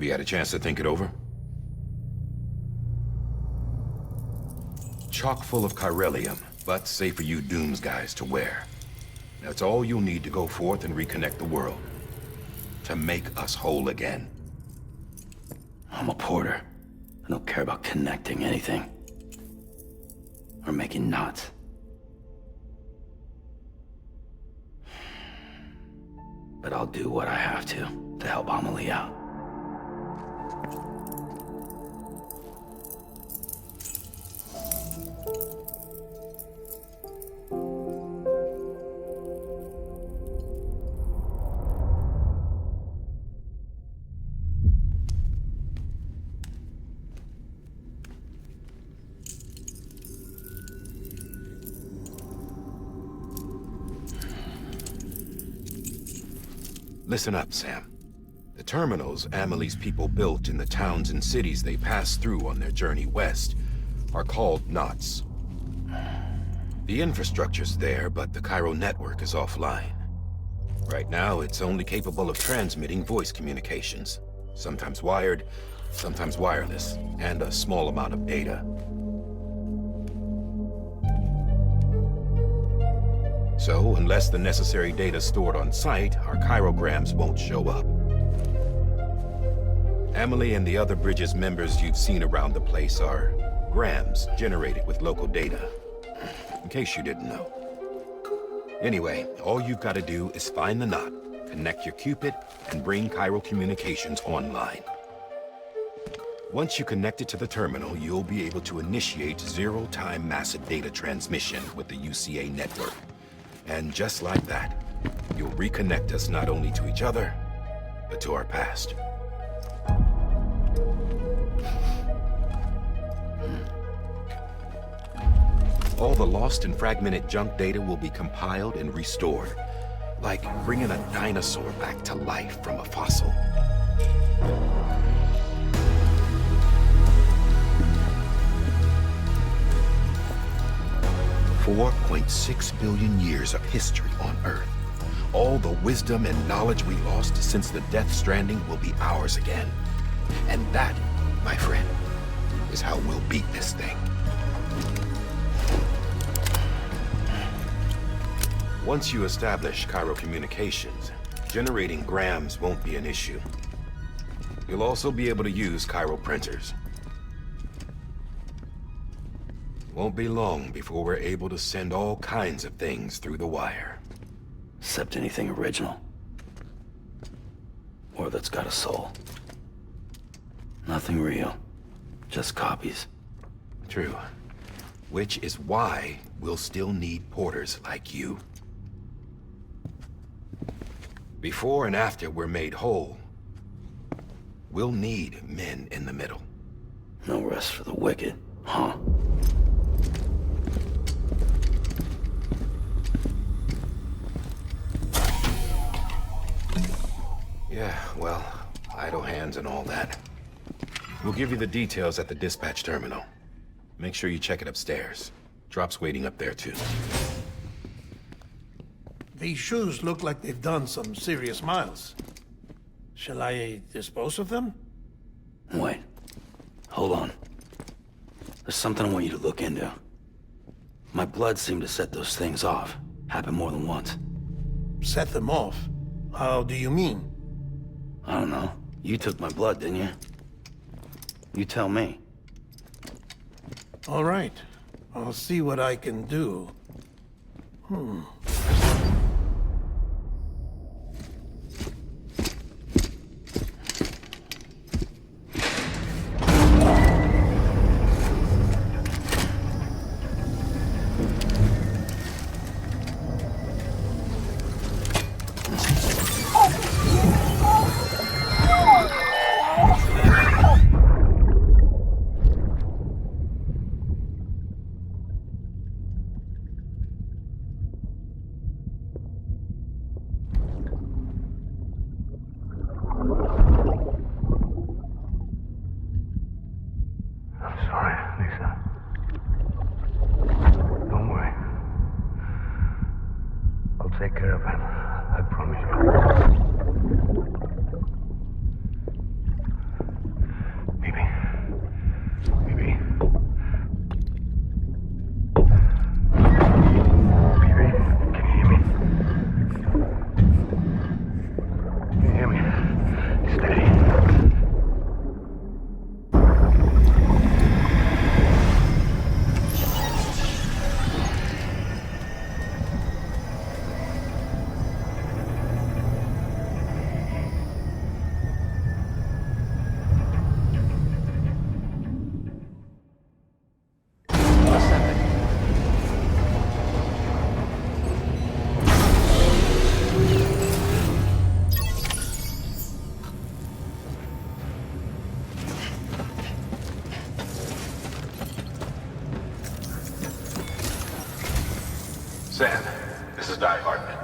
Have you had a chance to think it over? Chock full of chiralium, but safe for you Dooms guys to wear. That's all you'll need to go forth and reconnect the world. To make us whole again. I'm a porter. I don't care about connecting anything. Or making knots. But I'll do what I have to help Amelie out. Listen up, Sam. The terminals Amelie's people built in the towns and cities they passed through on their journey west are called knots. The infrastructure's there, but the Cairo network is offline. Right now, it's only capable of transmitting voice communications. Sometimes wired, sometimes wireless, and a small amount of data. So, unless the necessary data's stored on site, our chirograms won't show up. Amelie and the other Bridges members you've seen around the place are grams generated with local data. In case you didn't know. Anyway, all you've got to do is find the knot, connect your Cupid, and bring Cairo communications online. Once you connect it to the terminal, you'll be able to initiate zero-time massive data transmission with the UCA network. And just like that, you'll reconnect us not only to each other, but to our past. All the lost and fragmented junk data will be compiled and restored, like bringing a dinosaur back to life from a fossil. $4.6 billion years of history on Earth. All the wisdom and knowledge we lost since the Death Stranding will be ours again. And that, my friend, is how we'll beat this thing. Once you establish Cairo communications, generating grams won't be an issue. You'll also be able to use Cairo printers. Won't be long before we're able to send all kinds of things through the wire. Except anything original. Or that's got a soul. Nothing real. Just copies. True. Which is why we'll still need porters like you. Before and after we're made whole, we'll need men in the middle. No rest for the wicked, huh? Yeah, well, idle hands and all that. We'll give you the details at the dispatch terminal. Make sure you check it upstairs. Drop's waiting up there, too. These shoes look like they've done some serious miles. Shall I dispose of them? Wait. Hold on. There's something I want you to look into. My blood seemed to set those things off. Happened more than once. Set them off? How do you mean? I don't know. You took my blood, didn't you? You tell me. All right. I'll see what I can do. Take care of him. I promise you. Sam, this is Di Hartman.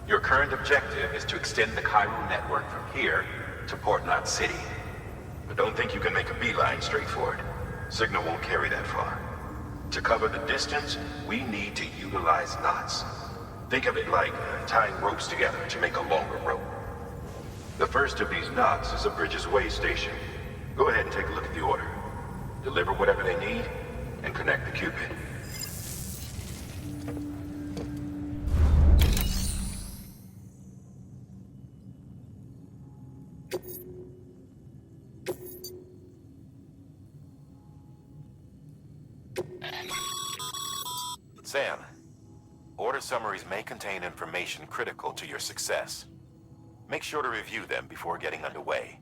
Your current objective is to extend the Chiral network from here to Port Knot City. But don't think you can make a beeline straight for it. Signal won't carry that far. To cover the distance, we need to utilize knots. Think of it like tying ropes together to make a longer rope. The first of these knots is a Bridges Way station. Go ahead and take a look at the order. Deliver whatever they need, and connect the Cupid. Sam, order summaries may contain information critical to your success. Make sure to review them before getting underway.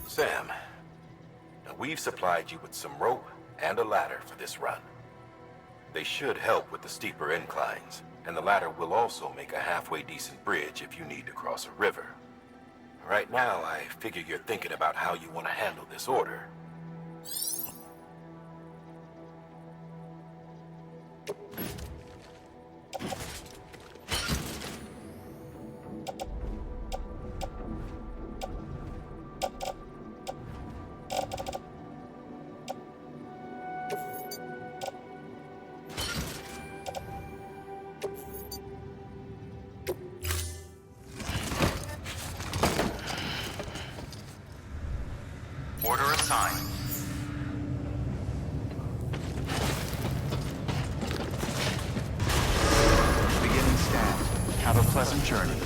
Sam, now we've supplied you with some rope and a ladder for this run. They should help with the steeper inclines, and the ladder will also make a halfway decent bridge if you need to cross a river. Right now, I figure you're thinking about how you want to handle this order. Order assigned. Beginning stand. Have a pleasant journey.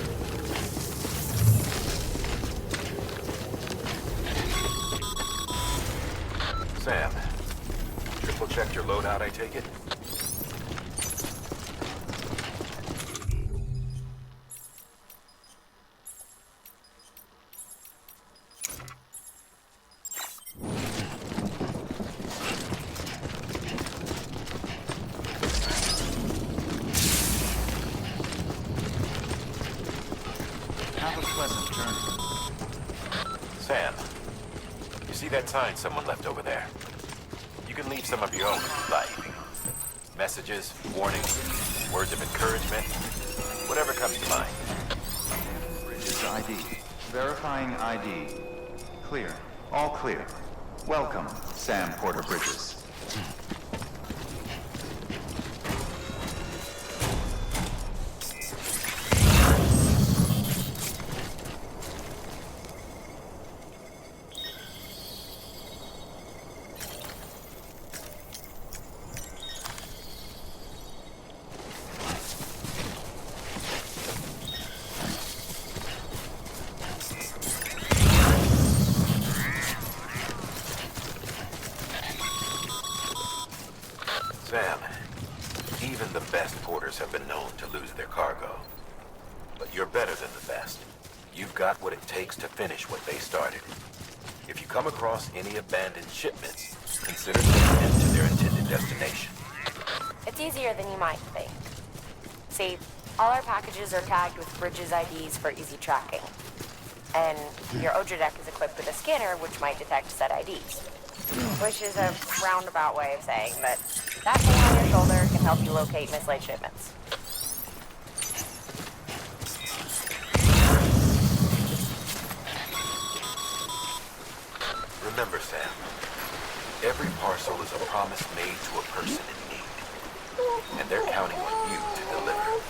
Sam, triple check your loadout, I take it? Have a pleasant journey. Sam, you see that sign someone left over there? You can leave some of your own if you like. Messages, warnings, words of encouragement, whatever comes to mind. Bridges ID. Verifying ID. Clear. All clear. Welcome, Sam Porter Bridges. Sam, even the best porters have been known to lose their cargo. But you're better than the best. You've got what it takes to finish what they started. If you come across any abandoned shipments, consider taking them to their intended destination. It's easier than you might think. See, all our packages are tagged with Bridges IDs for easy tracking. And your Odra deck is equipped with a scanner which might detect said IDs. Which is a roundabout way of saying that that thing on your shoulder can help you locate mislaid shipments. Remember, Sam, every parcel is a promise made to a person in need. And they're counting on you to deliver.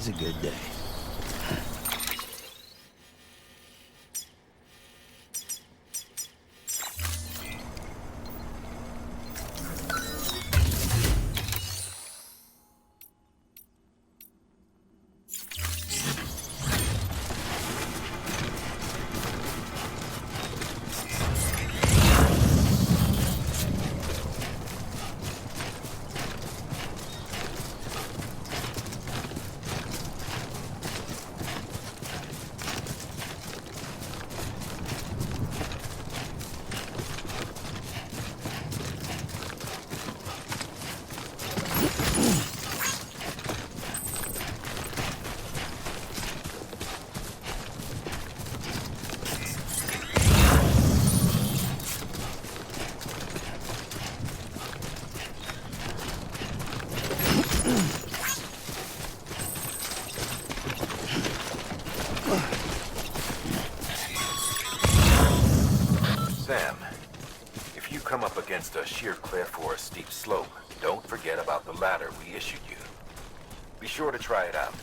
Today's a good day. Sam, if you come up against a sheer cliff or a steep slope, don't forget about the ladder we issued you. Be sure to try it out.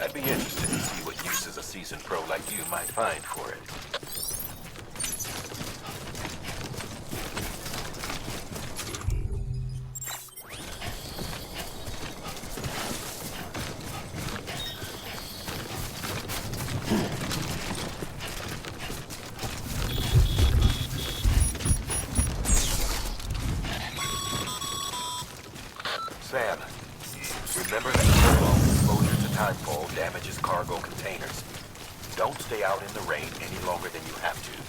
I'd be interested to see what uses a seasoned pro like you might find for it. Sam, remember that prolonged exposure to timefall damages cargo containers. Don't stay out in the rain any longer than you have to.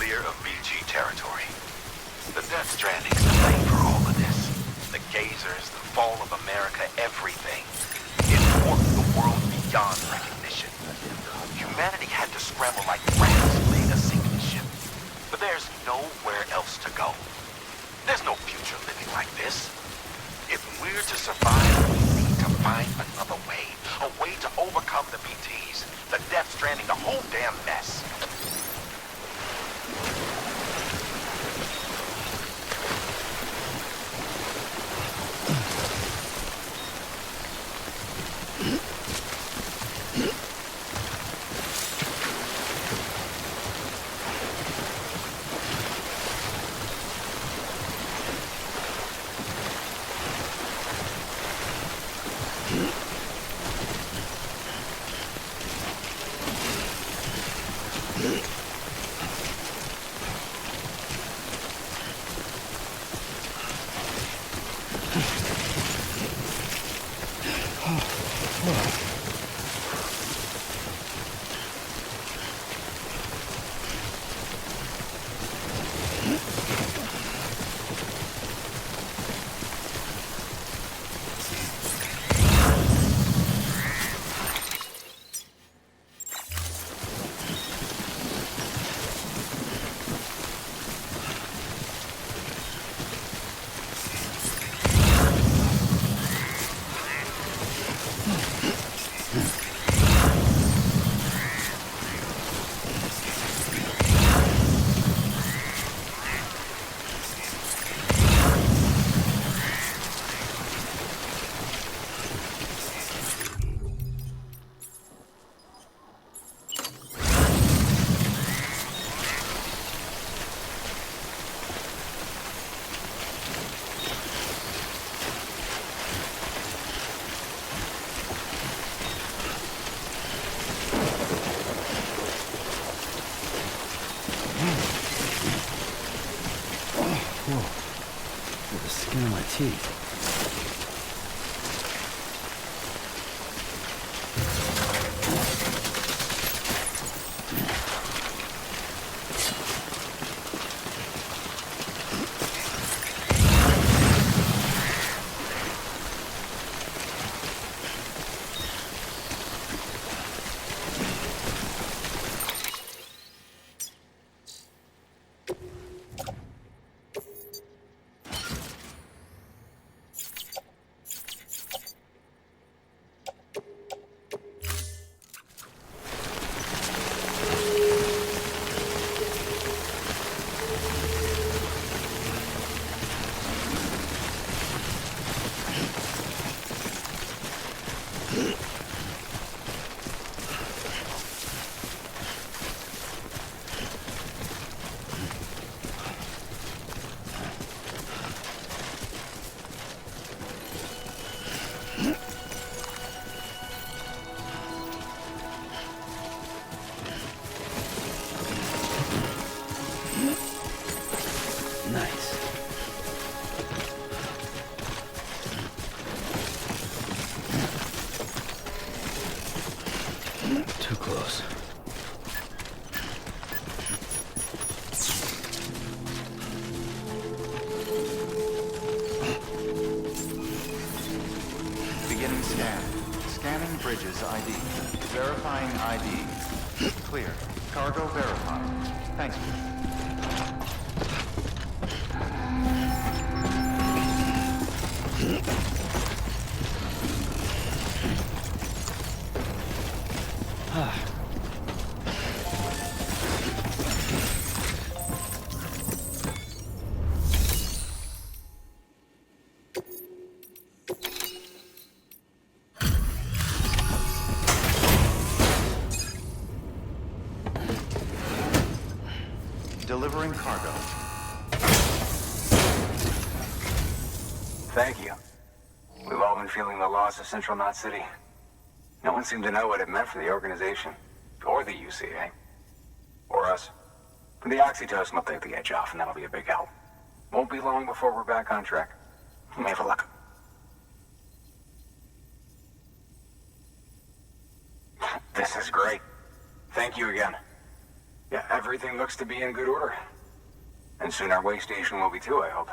clear of BG territory. The Death Stranding's to blame for all of this. The gazers, the fall of America, everything. It warped the world beyond recognition. Humanity had to scramble like rats late a sinking ship. But there's nowhere else to go. There's no future living like this. If we're to survive, we need to find another way. A way to overcome the BTs, the Death Stranding, the whole damn mess. The skin of my teeth. Nice. Too close. Beginning scan. Scanning bridges ID. Verifying ID. Clear. Cargo verified. Thank you. Delivering cargo. Thank you. We've all been feeling the loss of Central Knot City. No one seemed to know what it meant for the organization, or the UCA, or us. But the oxytocin will take the edge off, and that'll be a big help. Won't be long before we're back on track. You may have a look. This is great. Thank you again. Yeah, Everything looks to be in good order. And soon our way station will be too, I hope.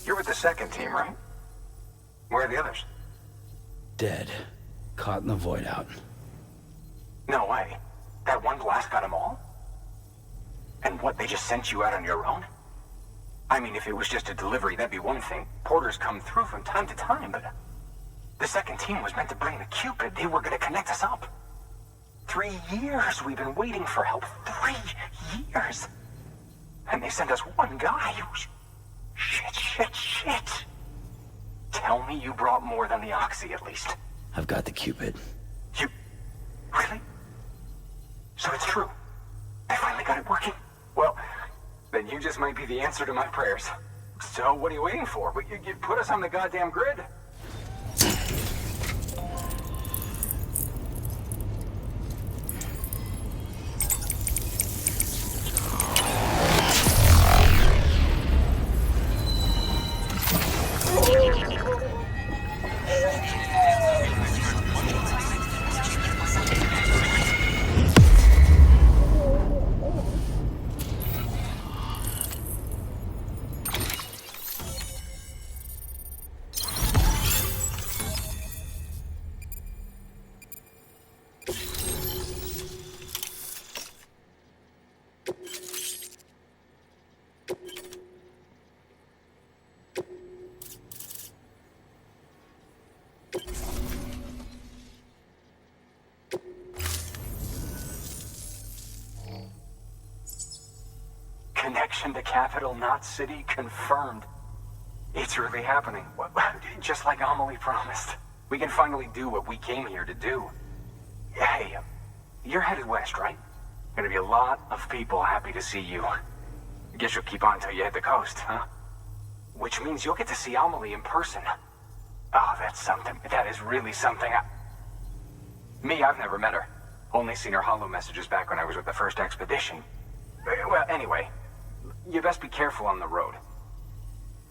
You're with the second team, right? Where are the others? Dead. Caught in the void out. No way. That one blast got them all? And what, they just sent you out on your own? I mean, if it was just a delivery, that'd be one thing. Porters come through from time to time, but... The second team was meant to bring the Cupid. They were gonna connect us up. 3 years we've been waiting for help. 3 years! And they sent us one guy who's... Shit. Tell me you brought more than the Oxy, at least. I've got the Cupid. You... Really? So it's true. I finally got it working. Well, then you just might be the answer to my prayers. So what are you waiting for? You put us on the goddamn grid. Connection to capital, not city, confirmed. It's really happening. Just like Amelie promised. We can finally do what we came here to do. Hey, you're headed west, right? Gonna be a lot of people happy to see you. Guess you'll keep on till you hit the coast, huh? Which means you'll get to see Amelie in person. Oh, that's something. That is really something. Me, I've never met her. Only seen her holo messages back when I was with the first expedition. Well, anyway, you best be careful on the road.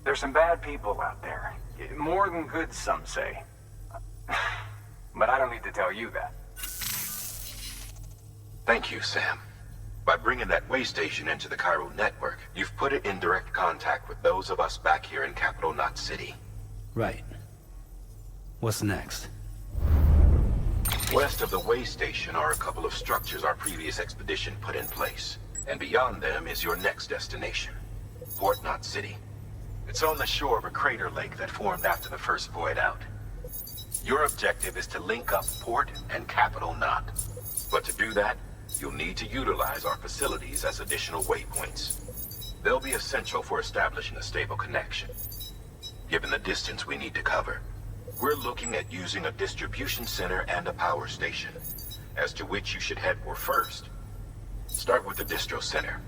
There's some bad people out there. More than good, some say. But I don't need to tell you that. Thank you, Sam. By bringing that way station into the Cairo network, you've put it in direct contact with those of us back here in Capital Knot City. Right. What's next? West of the way station are a couple of structures our previous expedition put in place. And beyond them is your next destination, Port Knot City. It's on the shore of a crater lake that formed after the first void out. Your objective is to link up Port and Capital Knot. But to do that, you'll need to utilize our facilities as additional waypoints. They'll be essential for establishing a stable connection. Given the distance we need to cover, we're looking at using a distribution center and a power station, as to which you should head for first. Start with the distro center.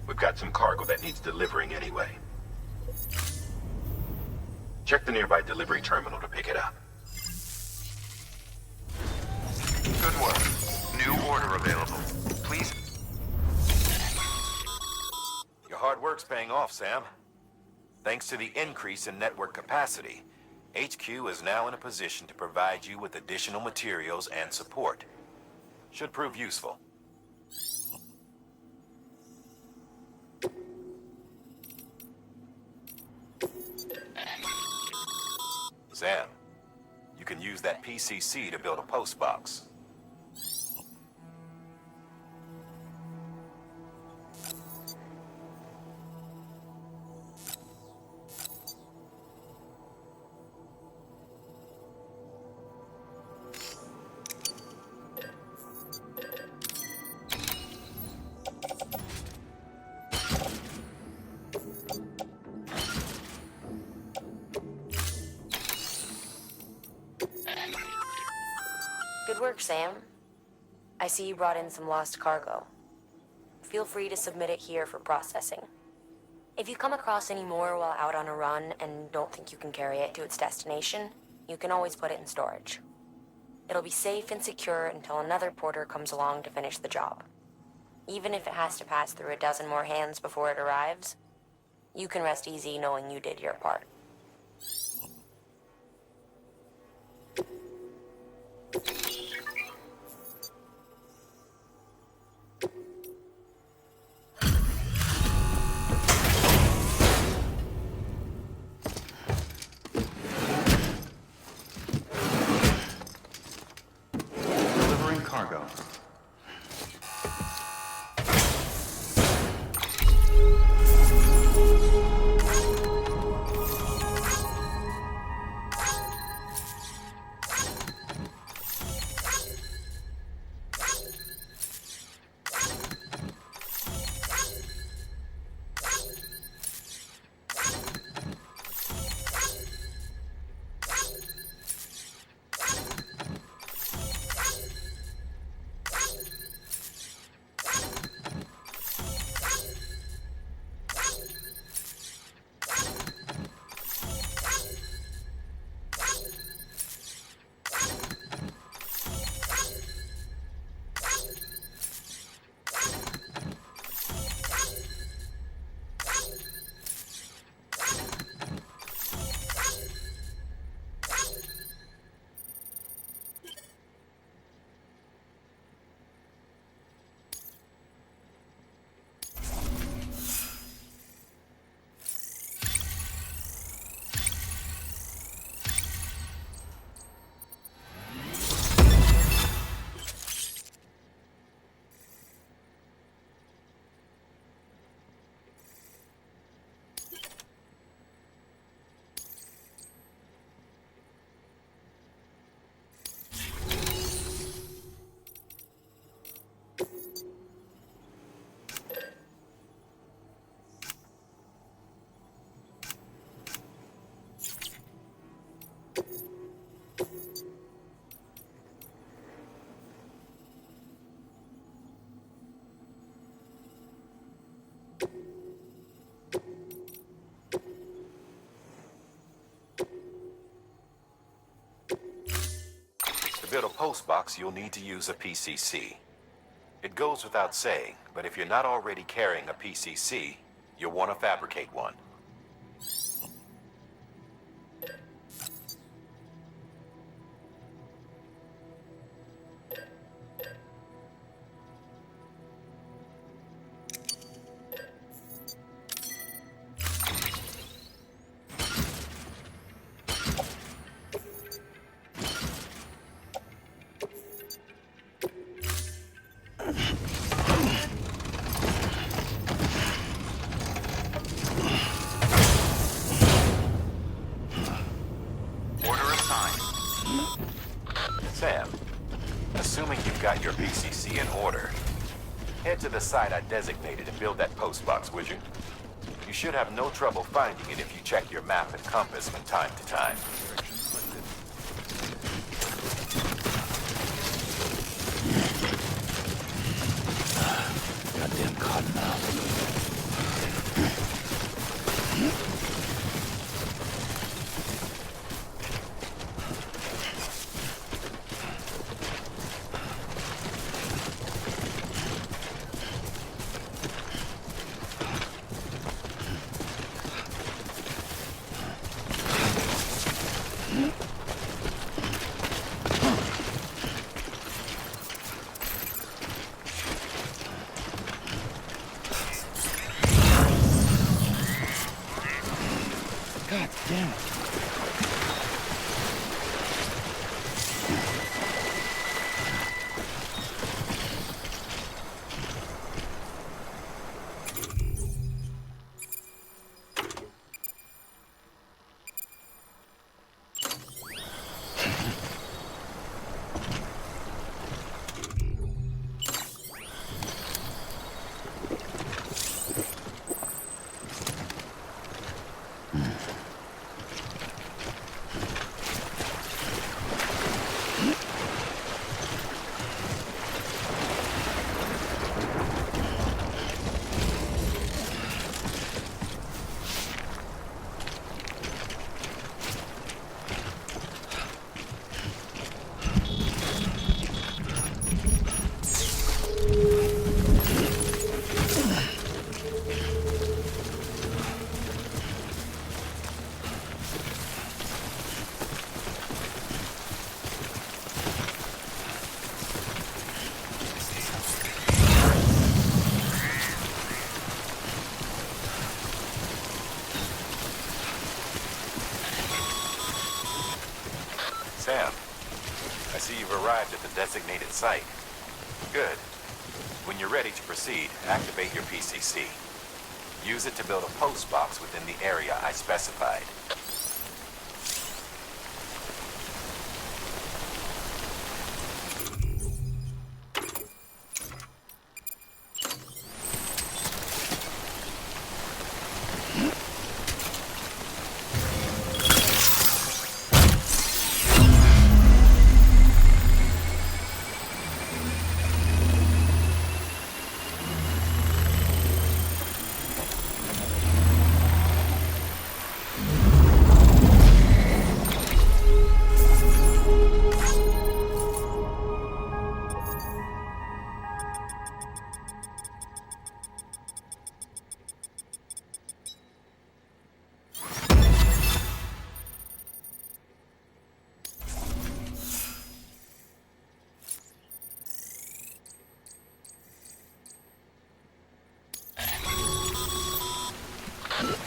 We've got some cargo that needs delivering anyway. Check the nearby delivery terminal to pick it up. Good work. New order available. Please. Your hard work's paying off, Sam. Thanks to the increase in network capacity, HQ is now in a position to provide you with additional materials and support. Should prove useful. Sam, you can use that PCC to build a post box. Good work, Sam. I see you brought in some lost cargo. Feel free to submit it here for processing. If you come across any more while out on a run and don't think you can carry it to its destination, you can always put it in storage. It'll be safe and secure until another porter comes along to finish the job. Even if it has to pass through a dozen more hands before it arrives, you can rest easy knowing you did your part. Delivering cargo. To build a post box, you'll need to use a PCC. It goes without saying, but if you're not already carrying a PCC, you'll want to fabricate one. Order assigned. Sam, assuming you've got your PCC in order, head to the site I designated and build that post box, would you? You should have no trouble finding it if you check your map and compass from time to time. Goddamn cottonmouth. Sam, I see you've arrived at the designated site. Good. When you're ready to proceed, activate your PCC. Use it to build a post box within the area I specified.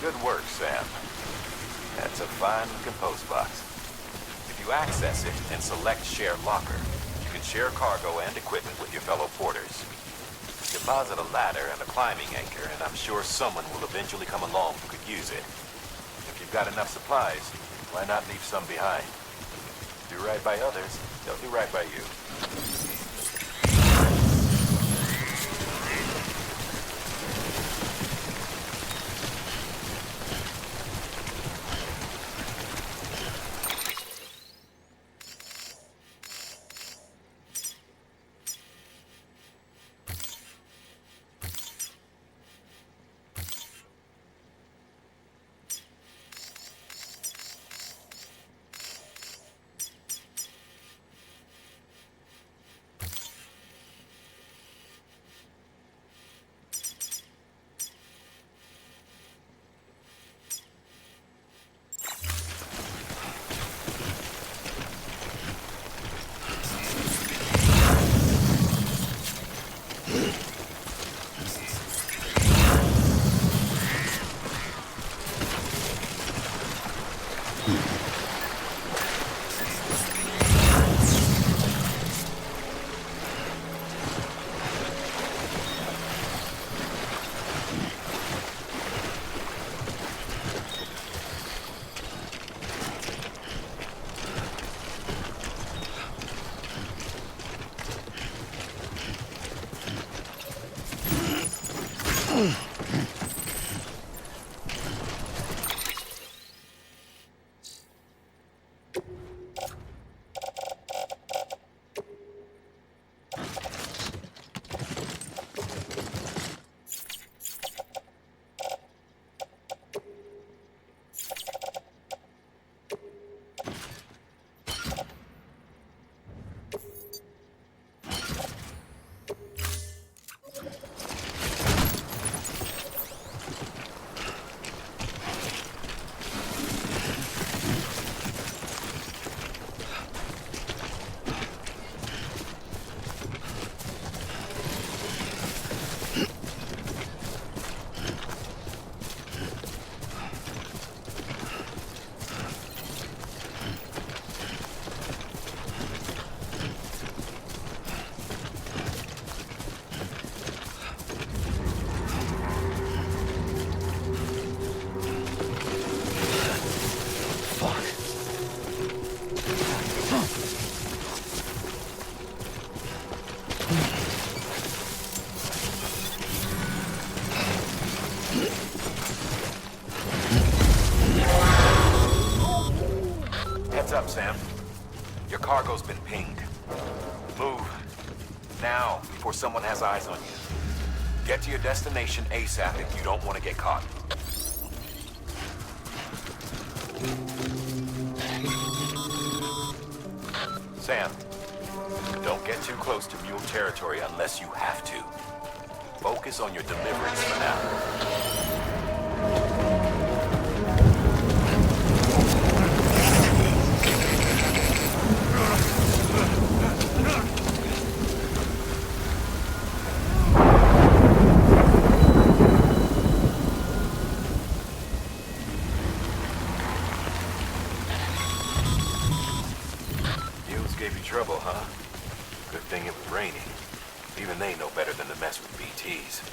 Good work, Sam. That's a fine-looking post box. If you access it and select Share Locker, you can share cargo and equipment with your fellow porters. Deposit a ladder and a climbing anchor, and I'm sure someone will eventually come along who could use it. If you've got enough supplies, why not leave some behind? Do right by others, they'll do right by you. Heads up, Sam. Your cargo's been pinged. Move. Now, before someone has eyes on you. Get to your destination ASAP if you don't want to get caught. Sam, don't get too close to mule territory unless you have to. Focus on your deliveries for now. gave you trouble, huh? Good thing it was raining. Even they know better than to mess with BTs.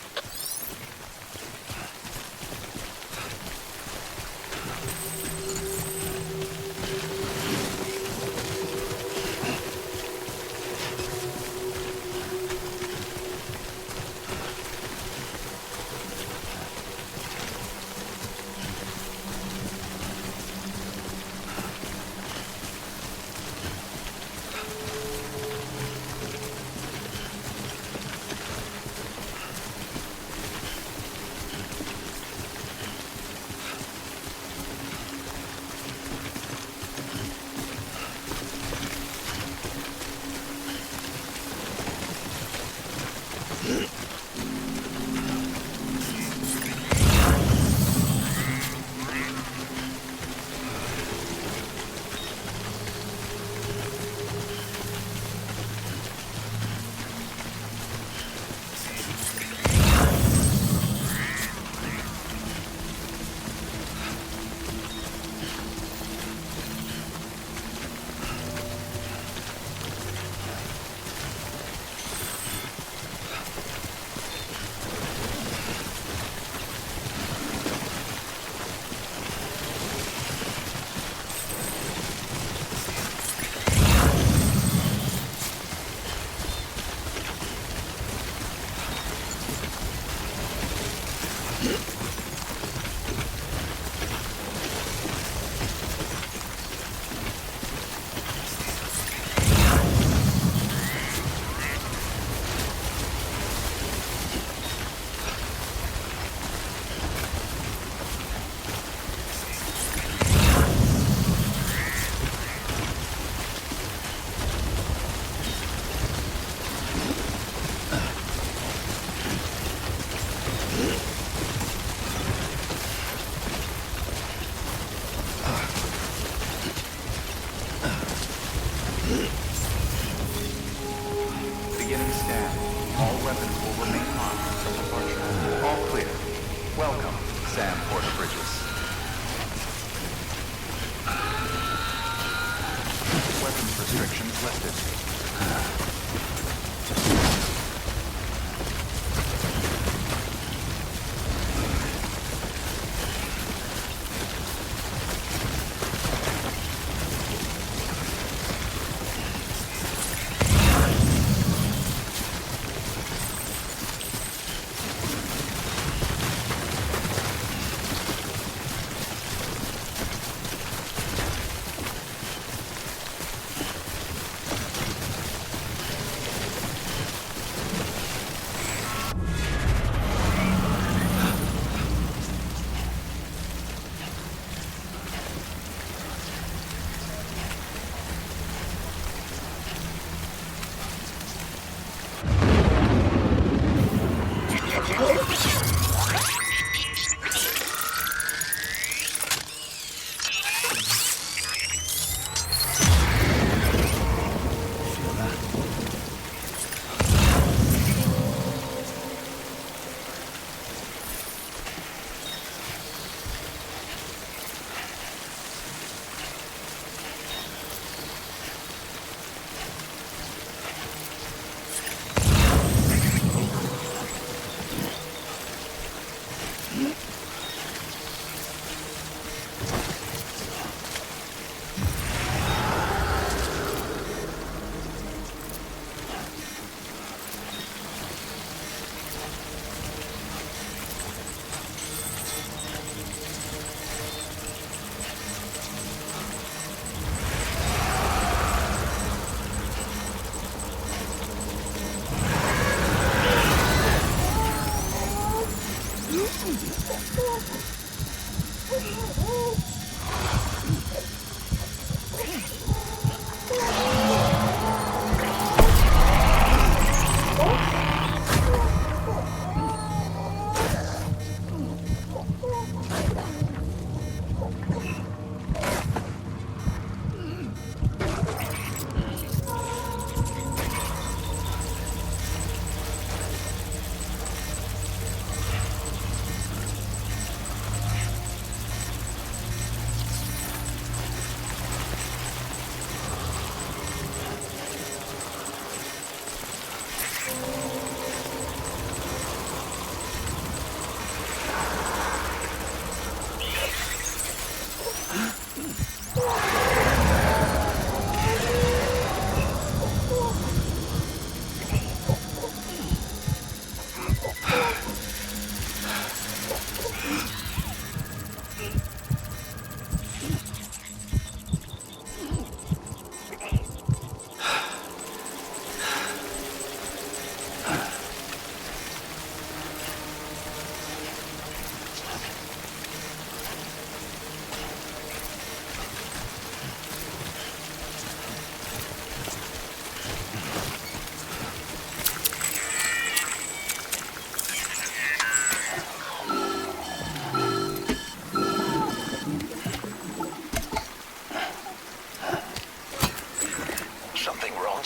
Beginning scan. All weapons will remain locked until departure. All clear. Welcome, Sam Porter Bridges. Weapons restrictions lifted.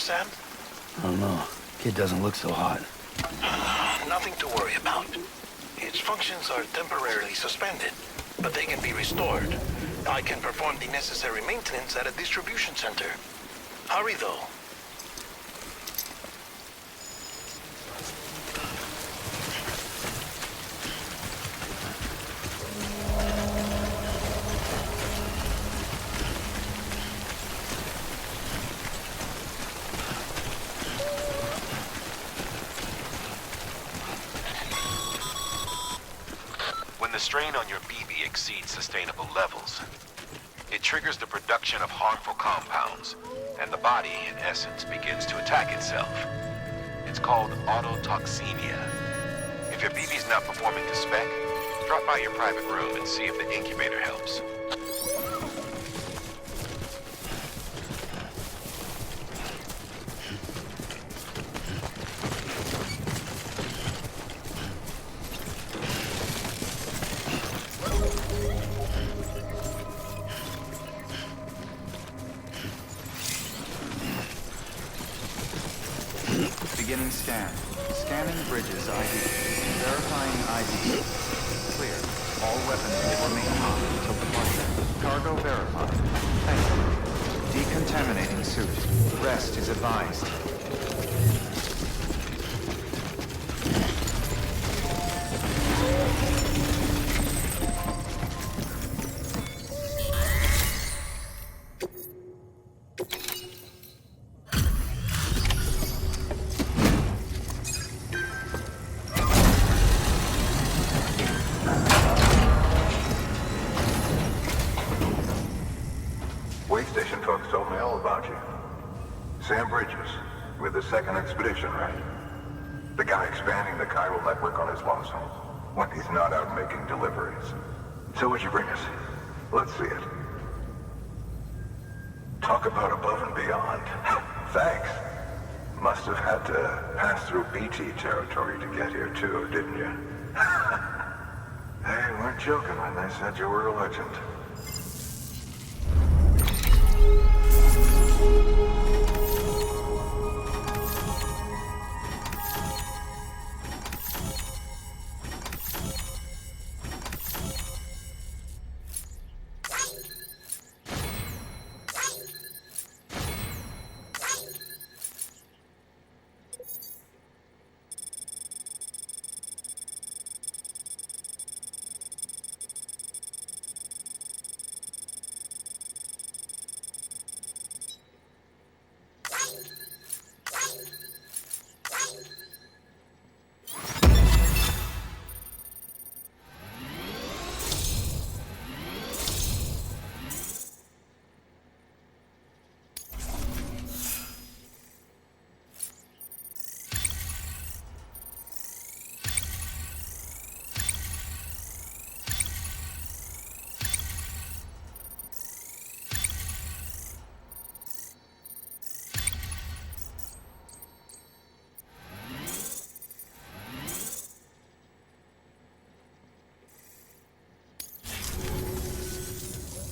Sam? I don't know. Kid doesn't look so hot. Nothing to worry about. Its functions are temporarily suspended, but they can be restored. I can perform the necessary maintenance at a distribution center. Hurry, though. When the strain on your BB exceeds sustainable levels, it triggers the production of harmful compounds, and the body, in essence, begins to attack itself. It's called autotoxemia. If your BB's not performing to spec, drop by your private room and see if the incubator helps. Beginning scan. Scanning bridges ID. Verifying ID. Clear. All weapons will remain hot until departure. Cargo verified. Thank you. Decontaminating suit. Rest is advised. Wait station folks told me all about you. Sam Bridges, with the second expedition, right? The guy expanding the chiral network on his lonesome, when he's not out making deliveries. So what'd you bring us? Let's see it. Talk about above and beyond. Thanks. Must have had to pass through BT territory to get here too, didn't you? They weren't joking when they said you were a legend.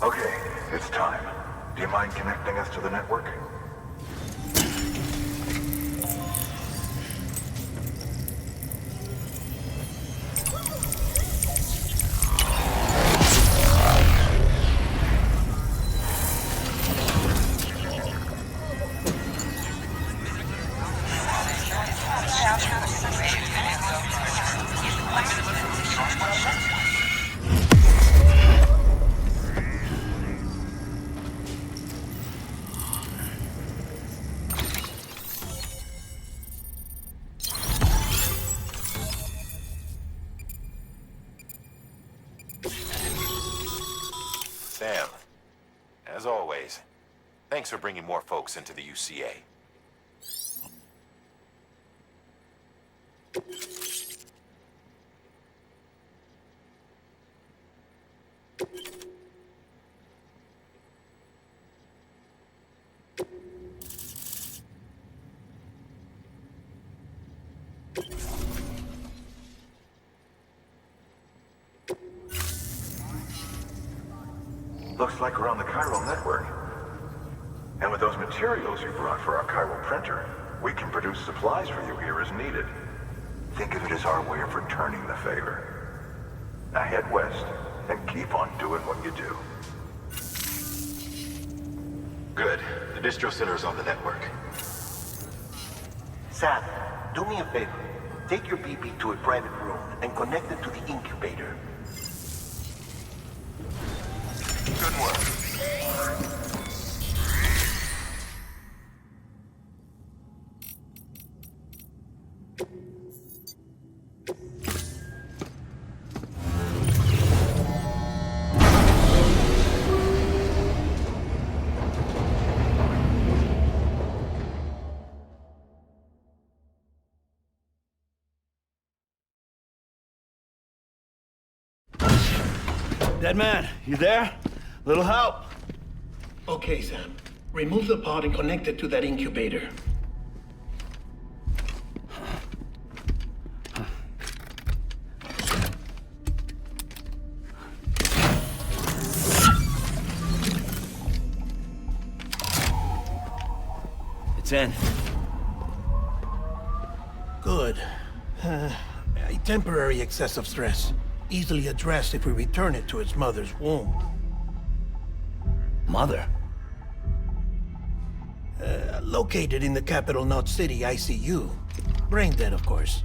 Okay, it's time. Do you mind connecting us to the network? Sam, as always, thanks for bringing more folks into the UCA. Looks like we're on the chiral network. And with those materials you brought for our chiral printer, we can produce supplies for you here as needed. Think of it as our way of returning the favor. Now head west, and keep on doing what you do. Good. The distro center is on the network. Sam, do me a favor. Take your BB to a private room and connect it to the incubator. Good work. Dead man, you there? Little help? Okay, Sam. Remove the pod and connect it to that incubator. It's in. Good. A temporary excessive stress. Easily addressed if we return it to its mother's womb. Mother? Located in the capital Knot City ICU. Brain dead, of course.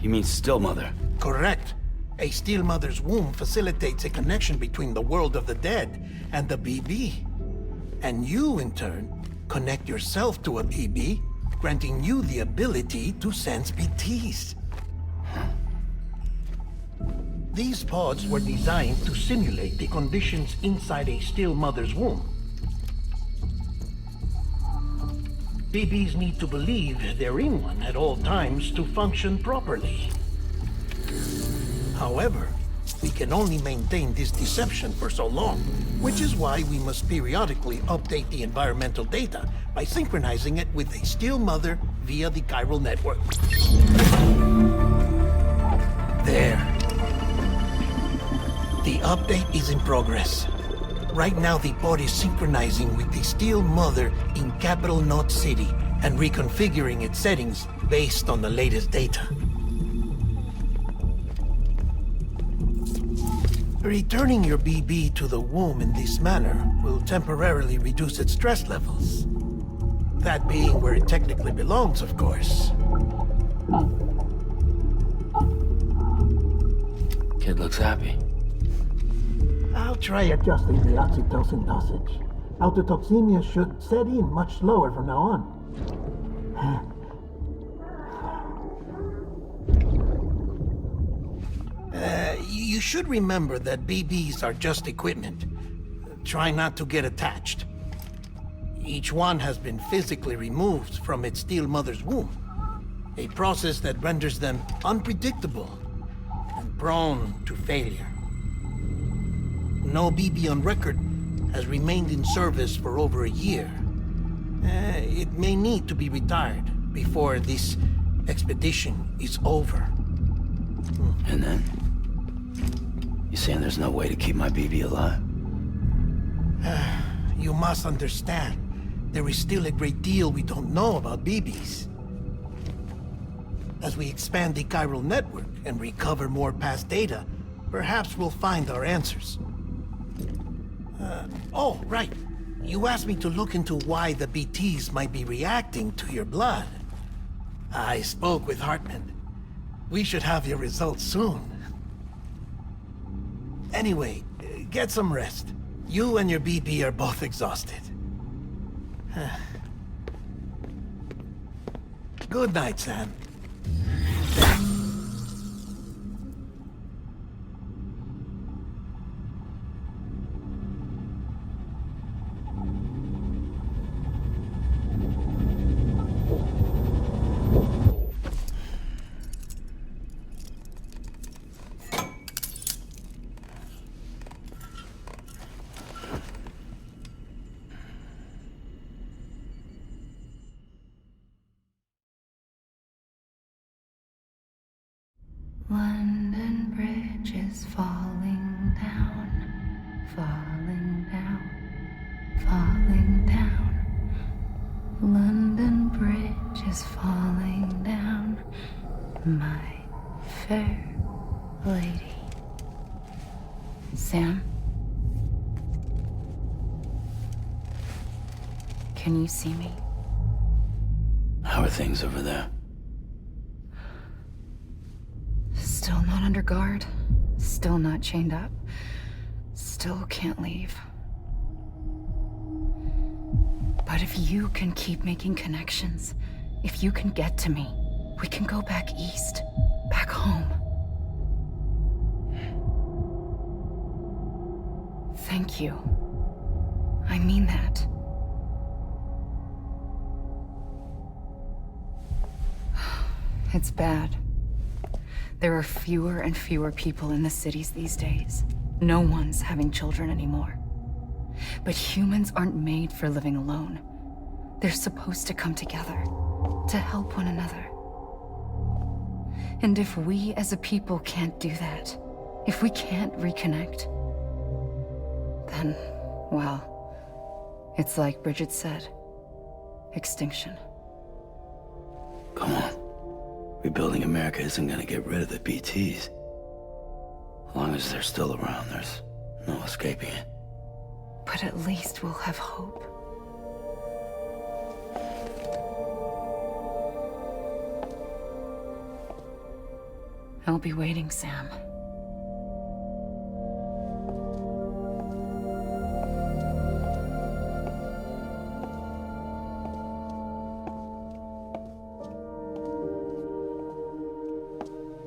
You mean still mother? Correct. A still mother's womb facilitates a connection between the world of the dead and the BB. And you, in turn, connect yourself to a BB, granting you the ability to sense BTs. These pods were designed to simulate the conditions inside a still mother's womb. BBs need to believe they're in one at all times to function properly. However, we can only maintain this deception for so long, which is why we must periodically update the environmental data by synchronizing it with a still mother via the chiral network. There. The update is in progress. Right now, the pod is synchronizing with the Steel Mother in Capital Knot City and reconfiguring its settings based on the latest data. Returning your BB to the womb in this manner will temporarily reduce its stress levels. That being where it technically belongs, of course. Kid looks happy. I'll try adjusting the oxytocin dosage. Autotoxemia should set in much slower from now on. You should remember that BBs are just equipment. Try not to get attached. Each one has been physically removed from its steel mother's womb. A process that renders them unpredictable and prone to failure. No BB on record has remained in service for over a year. It may need to be retired before this expedition is over. And then? You saying there's no way to keep my BB alive? You must understand, there is still a great deal we don't know about BBs. As we expand the chiral network and recover more past data, perhaps we'll find our answers. Oh, right. You asked me to look into why the BTs might be reacting to your blood. I spoke with Hartman. We should have your results soon. Anyway, get some rest. You and your BB are both exhausted. Good night, Sam. London Bridge is falling down, falling down, falling down. London Bridge is falling down, my fair lady. Sam? Can you see me? How are things over there? Still not under guard. Still not chained up. Still can't leave. But if you can keep making connections, if you can get to me, we can go back east, back home. Thank you. I mean that. It's bad. There are fewer and fewer people in the cities these days. No one's having children anymore. But humans aren't made for living alone. They're supposed to come together, to help one another. And if we as a people can't do that, if we can't reconnect, then, well, it's like Bridget said, extinction. Come on. Rebuilding America isn't gonna get rid of the BTs. As long as they're still around, there's no escaping it. But at least we'll have hope. I'll be waiting, Sam.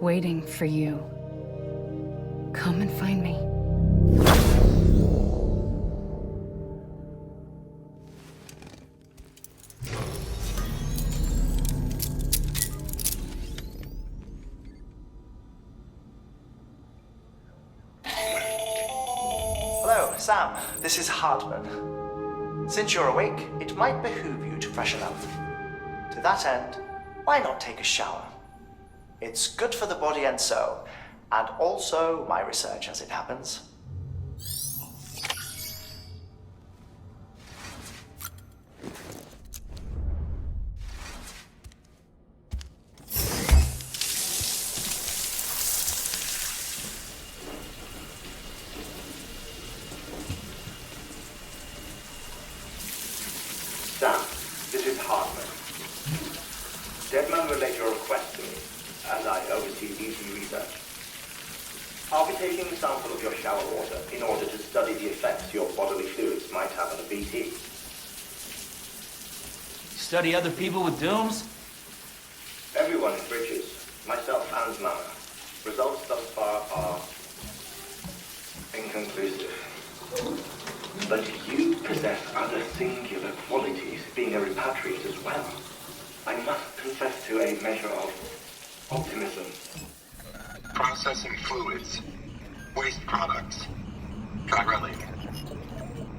Waiting for you. Come and find me. Hello, Sam. This is Hardman. Since you're awake, it might behoove you to freshen up. To that end, why not take a shower? It's good for the body and soul, and also my research as it happens. Sam, this is Hardman. Deadman relayed your request to me, as I oversee BT research. I'll be taking a sample of your shower water in order to study the effects your bodily fluids might have on a BT. Study other people with dooms? Everyone in Bridges, myself and Mara. Results thus far are inconclusive. But you possess other singular qualities, being a repatriate as well. I must confess to a measure of optimism. Processing fluids. Waste products. Drilling.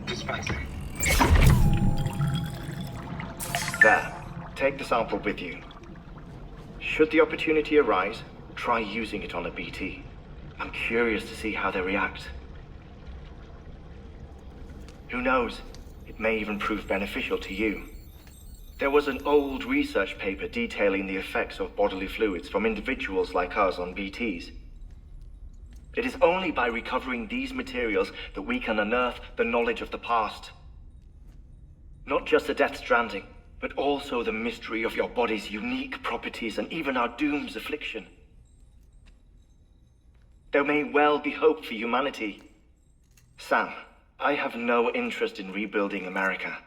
Dispensing. There. Take the sample with you. Should the opportunity arise, try using it on a BT. I'm curious to see how they react. Who knows? It may even prove beneficial to you. There was an old research paper detailing the effects of bodily fluids from individuals like us on BTs. It is only by recovering these materials that we can unearth the knowledge of the past. Not just the Death Stranding, but also the mystery of your body's unique properties and even our doom's affliction. There may well be hope for humanity. Sam, I have no interest in rebuilding America.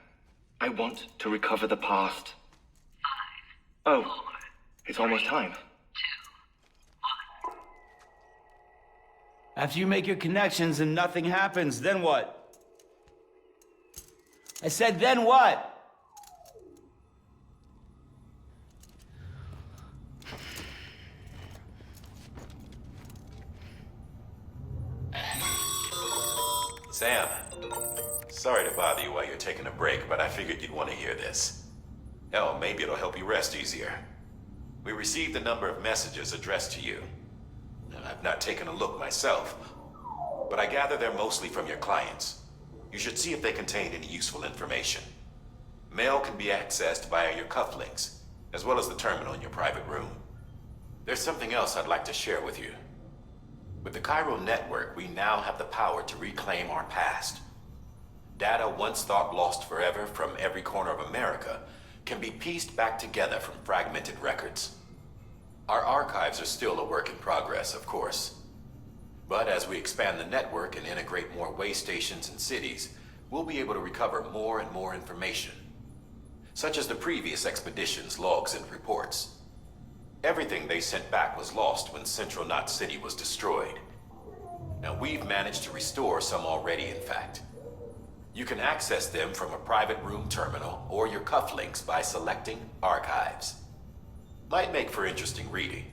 I want to recover the past. 5, 4, it's almost time. 2, 1. After you make your connections and nothing happens, then what? I said, then what? Sam, sorry to bother you while you're taking a break, but I figured you'd want to hear this. Hell, maybe it'll help you rest easier. We received a number of messages addressed to you. I've not taken a look myself, but I gather they're mostly from your clients. You should see if they contain any useful information. Mail can be accessed via your cufflinks, as well as the terminal in your private room. There's something else I'd like to share with you. With the Cairo network, we now have the power to reclaim our past. Data once thought lost forever from every corner of America can be pieced back together from fragmented records. Our archives are still a work in progress, of course. But as we expand the network and integrate more way stations and cities, we'll be able to recover more and more information, such as the previous expedition's logs and reports. Everything they sent back was lost when Central Knot City was destroyed. Now we've managed to restore some already, in fact. You can access them from a private room terminal or your cufflinks by selecting Archives. Might make for interesting reading.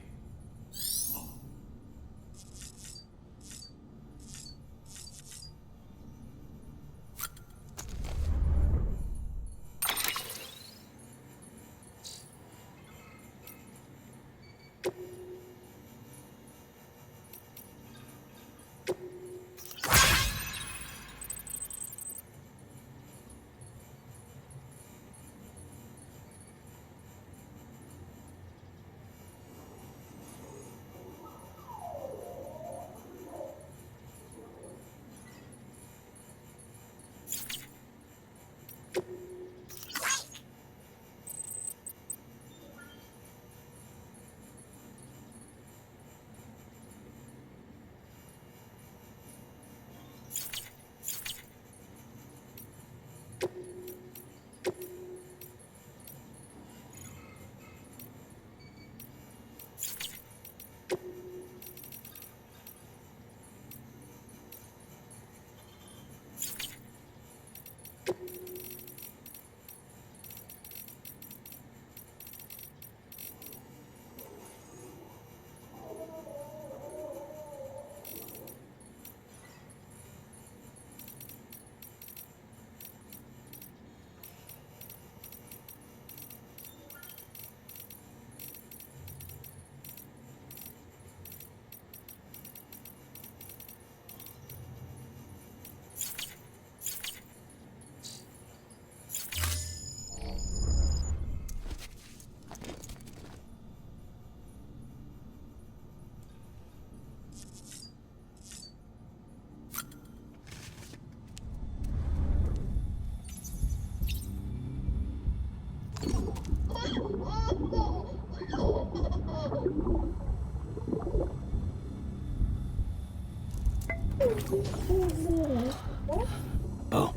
Oh.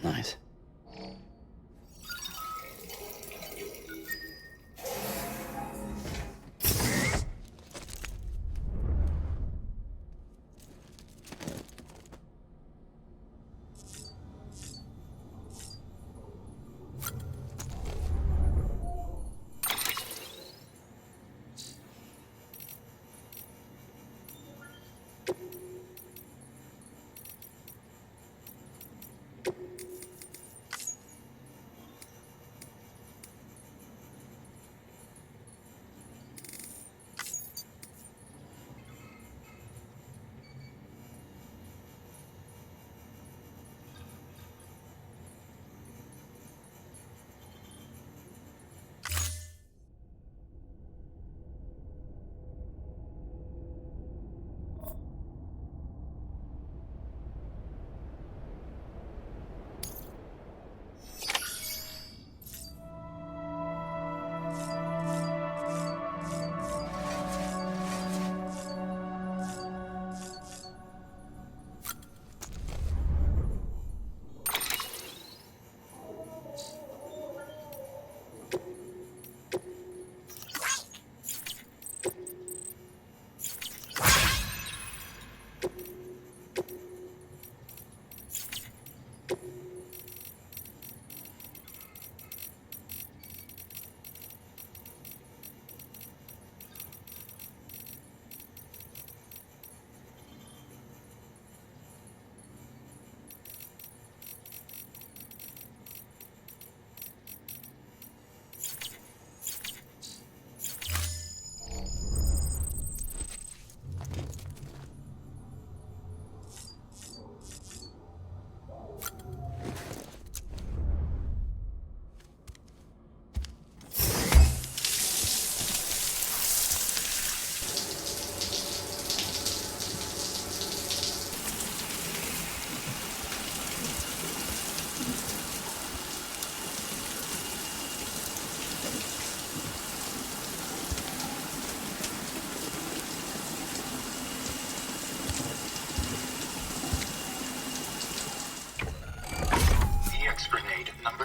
Nice.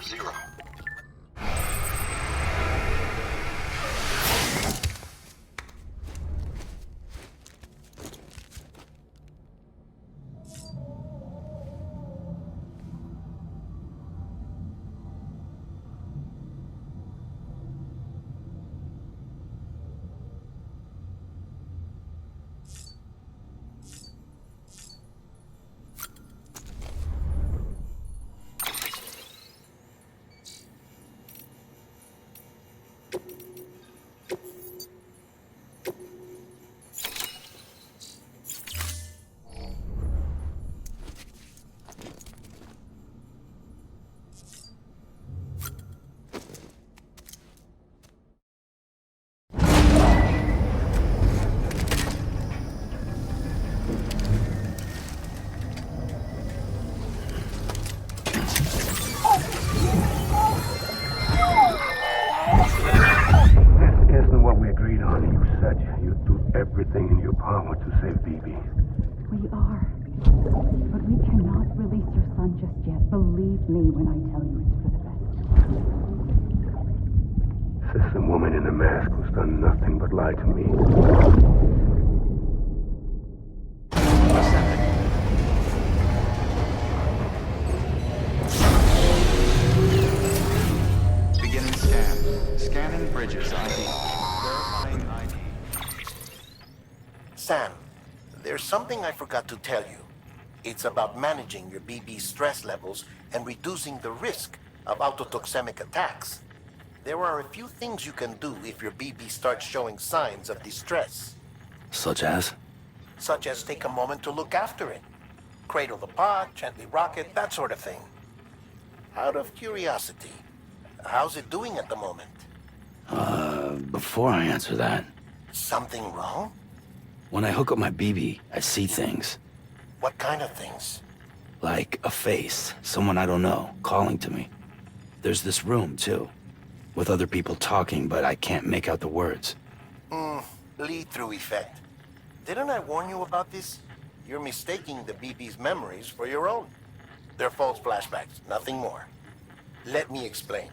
0. Isn't what we agreed on. You said you'd do everything in your power to save BB. We are. But we cannot release your son just yet. Believe me when I tell you it's for the best. Says some woman in a mask who's done nothing but lie to me. Beginning scan. Scanning Bridges ID. Verifying ID. Sam, there's something I forgot to tell you. It's about managing your BB stress levels and reducing the risk of autotoxemic attacks. There are a few things you can do if your BB starts showing signs of distress. Such as? Such as take a moment to look after it. Cradle the pod, gently rock it, that sort of thing. Out of curiosity, how's it doing at the moment? Before I answer that, Something wrong? when I hook up my BB, I see things. What kind of things? Like a face, someone I don't know, calling to me. There's this room, too, with other people talking, but I can't make out the words. Lead-through effect. Didn't I warn you about this? You're mistaking the BB's memories for your own. They're false flashbacks, nothing more. Let me explain.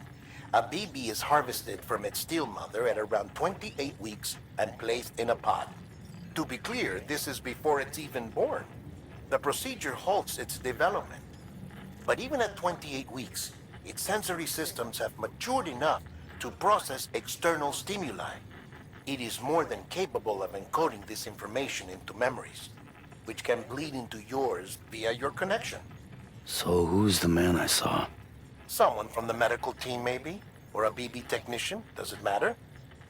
A BB is harvested from its steel mother at around 28 weeks and placed in a pod. To be clear, this is before it's even born. The procedure halts its development. But even at 28 weeks, its sensory systems have matured enough to process external stimuli. It is more than capable of encoding this information into memories, which can bleed into yours via your connection. So who's the man I saw? Someone from the medical team, maybe? Or a BB technician? Does it matter?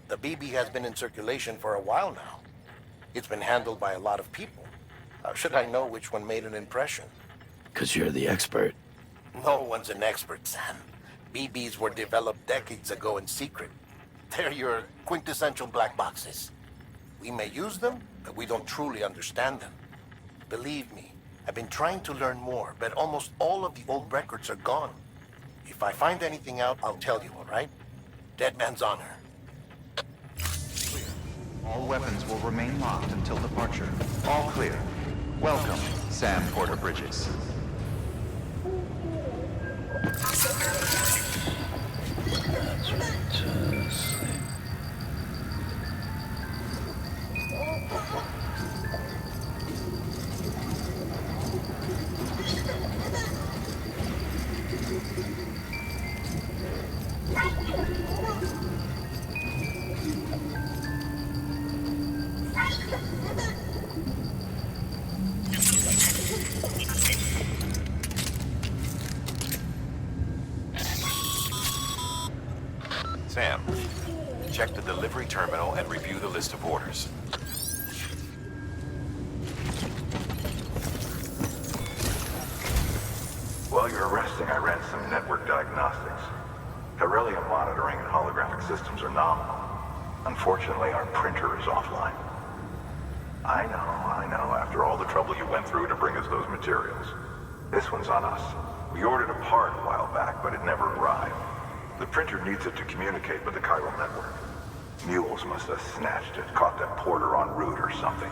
The BB has been in circulation for a while now. It's been handled by a lot of people. How should I know which one made an impression? 'Cause you're the expert. No one's an expert, Sam. BBs were developed decades ago in secret. They're your quintessential black boxes. We may use them, but we don't truly understand them. Believe me, I've been trying to learn more, but almost all of the old records are gone. If I find anything out, I'll tell you, all right? Dead man's honor. Clear. All weapons will remain locked until departure. All clear. Welcome, Sam Porter Bridges. Sam, check the delivery terminal and review the list of orders. While you're resting, I ran some network diagnostics. Beryllium monitoring and holographic systems are nominal. Unfortunately, our printer is offline. I know, after all the trouble you went through to bring us those materials. This one's on us. We ordered a part a while back, but it never arrived. The printer needs it to communicate with the chiral network. Mules must have snatched it, caught that porter en route or something.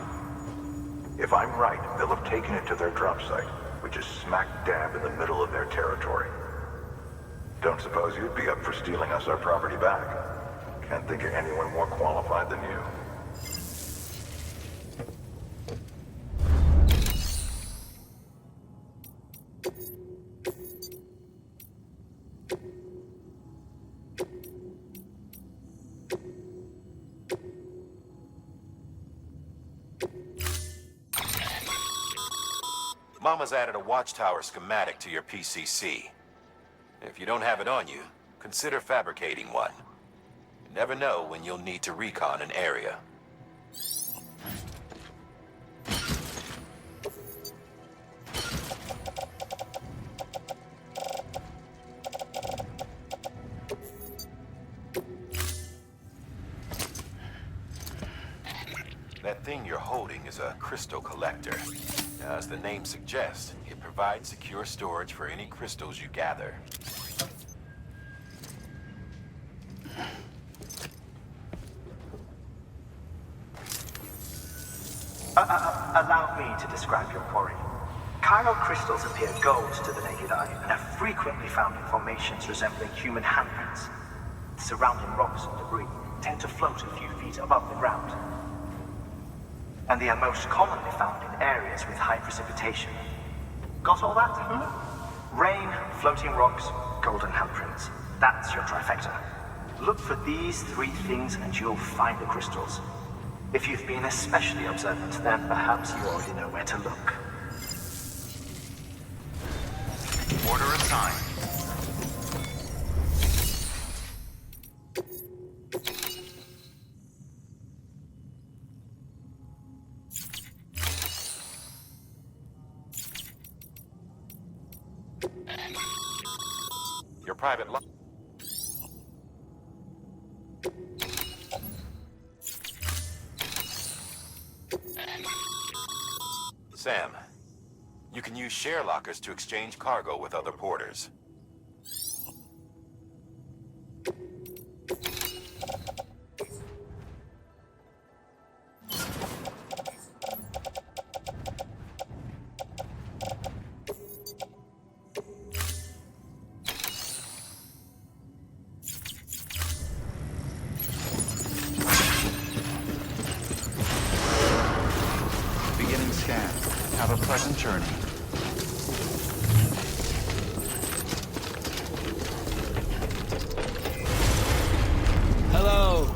If I'm right, they'll have taken it to their drop site, which is smack dab in the middle of their territory. Don't suppose you'd be up for stealing us our property back? Can't think of anyone more qualified than you. Mama's added a watchtower schematic to your PCC. If you don't have it on you, consider fabricating one. You never know when you'll need to recon an area. That thing you're holding is a crystal collector. As the name suggests, it provides secure storage for any crystals you gather. Allow me to describe your quarry. Chiral crystals appear gold to the naked eye and are frequently found in formations resembling human handprints. The surrounding rocks and debris tend to float a few feet above the ground. And they are most commonly found in areas with high precipitation. Got all that? Rain, floating rocks, golden handprints. That's your trifecta. Look for these three things and you'll find the crystals. If you've been especially observant, then perhaps you already know where to look. Order assigned. Your private lo- Sam, you can use share lockers to exchange cargo with other porters. Beginning scan. Have a pleasant journey. Hello.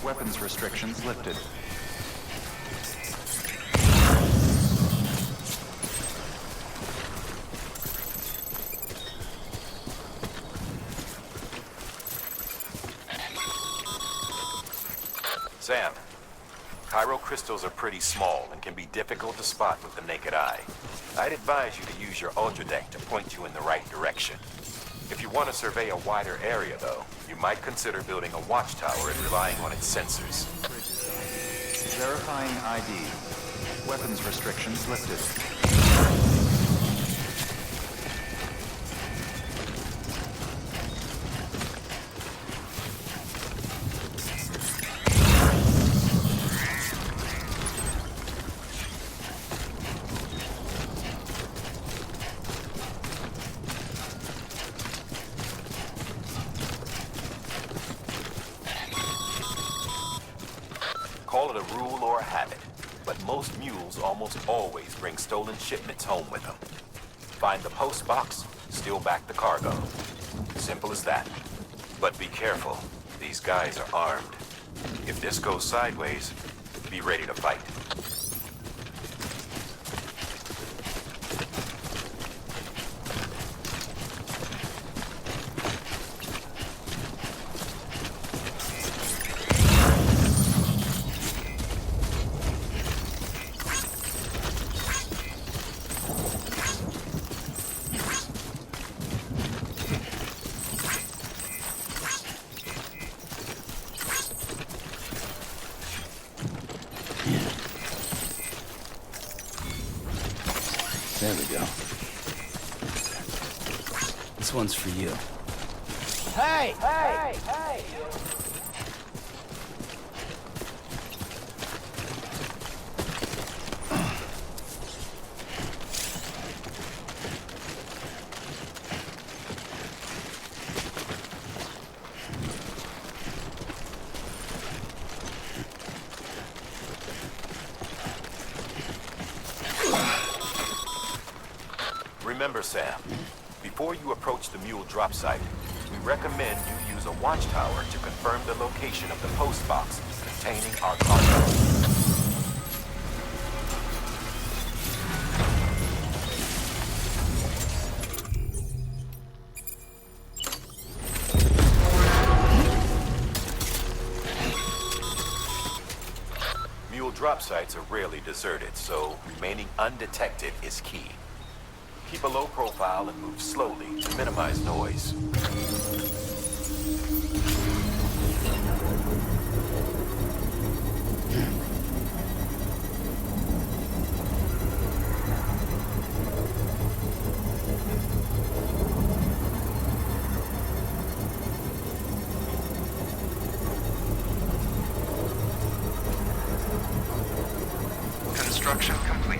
Weapons restrictions lifted. Sam, Cairo crystals are pretty small and can be difficult to spot with the naked eye. I'd advise you to use your ultra deck to point you in the right direction. If you want to survey a wider area, though, you might consider building a watchtower and relying on its sensors. Verifying ID. Weapons restrictions lifted. Call it a rule or a habit, but most mules almost always bring stolen shipments home with them. Find the post box, steal back the cargo. Simple as that. But be careful. These guys are armed. If this goes sideways, be ready to fight. There we go. This one's for you. Hey! Hey! Hey! Remember, Sam, before you approach the mule drop site, we recommend you use a watchtower to confirm the location of the post box containing our cargo. Mule drop sites are rarely deserted, so remaining undetected is key. Keep a low profile and move slowly to minimize noise. Construction complete.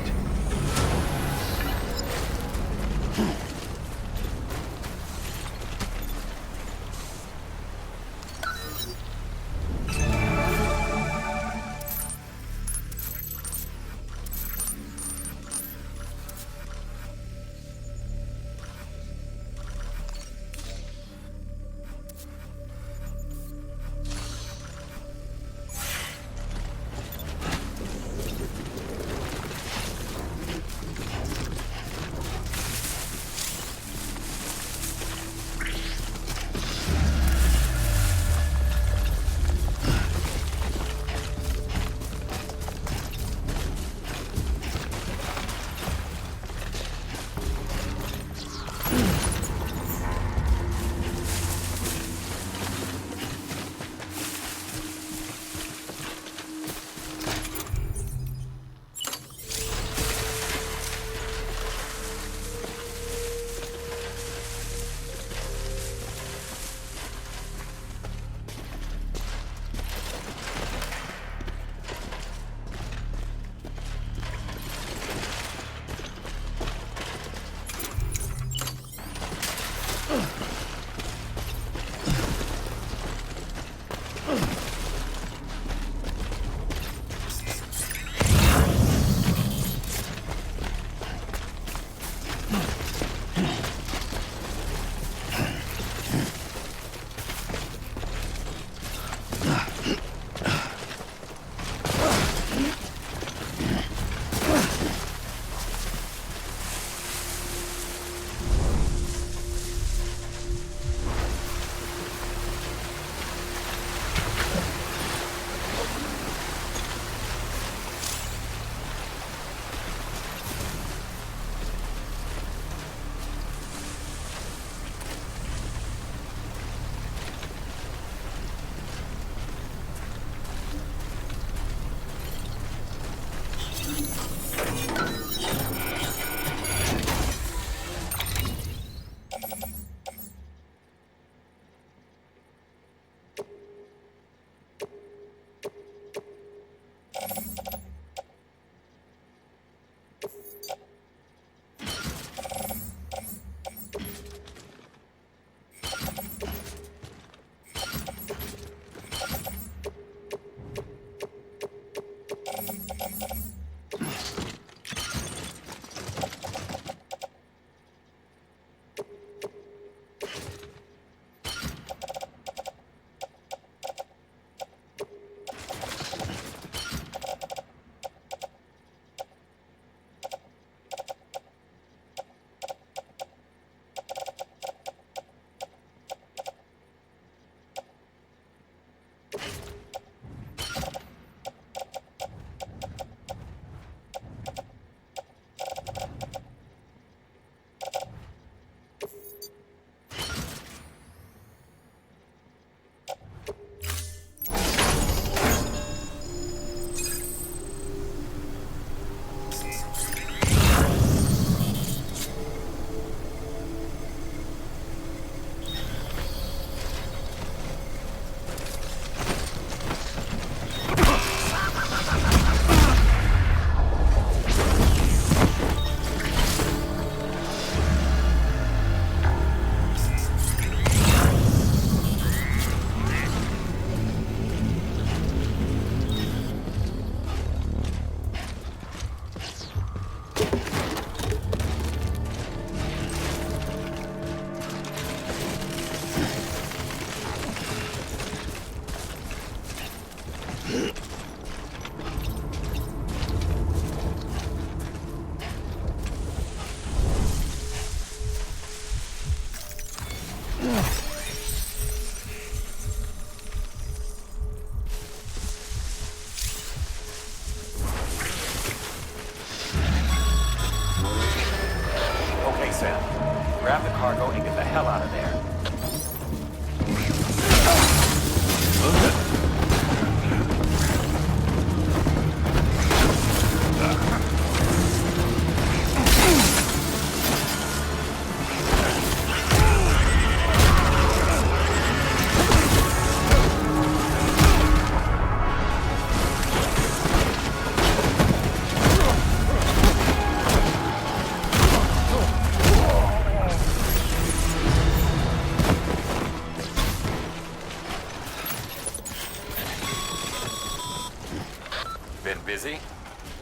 Busy?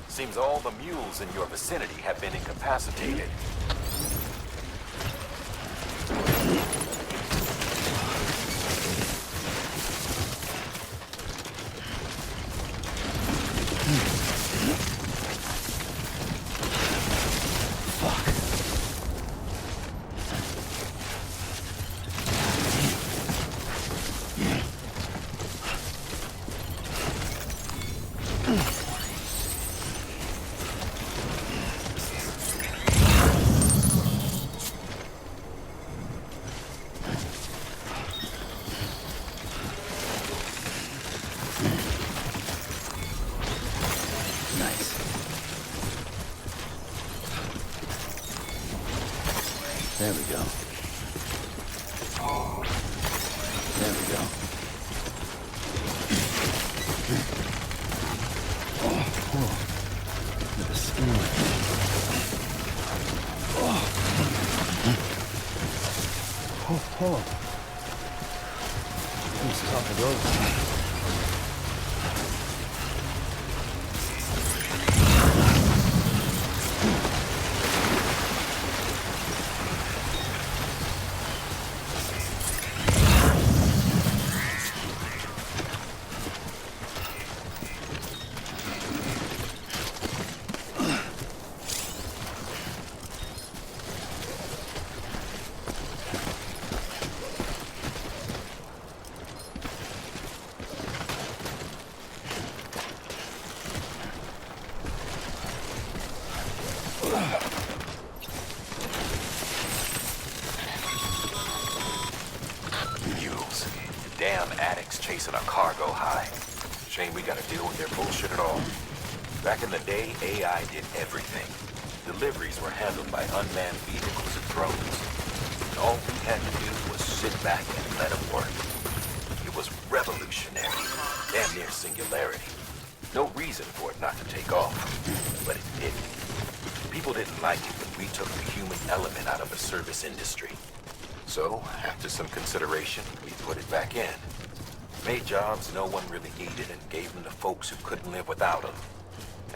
Seems all the mules in your vicinity have been incapacitated. There we go. There we go. Look at the skin. Who's top of those? Mules. Damn addicts chasing a cargo high. Shame we gotta deal with their bullshit at all. Back in the day, AI did everything. Deliveries were handled by unmanned vehicles and drones. And all we had to do was sit back and let them work. It was revolutionary. Damn near singularity. No reason for it not to take off. But it didn't. People didn't like it when we took the human element out of the service industry. So, after some consideration, we put it back in. Made jobs no one really needed and gave them to folks who couldn't live without them.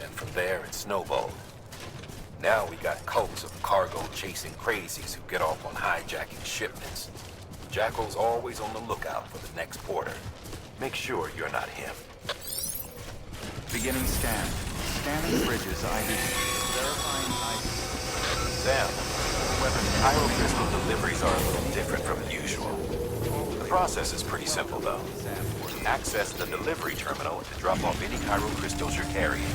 And from there, it snowballed. Now we got cults of cargo-chasing crazies who get off on hijacking shipments. Jackal's always on the lookout for the next porter. Make sure you're not him. Beginning scan. Scanning bridges ID. Verifying ID. Sam, Pyro crystal deliveries are a little different from usual. The process is pretty simple, though. Access the delivery terminal to drop off any Pyro crystals you're carrying.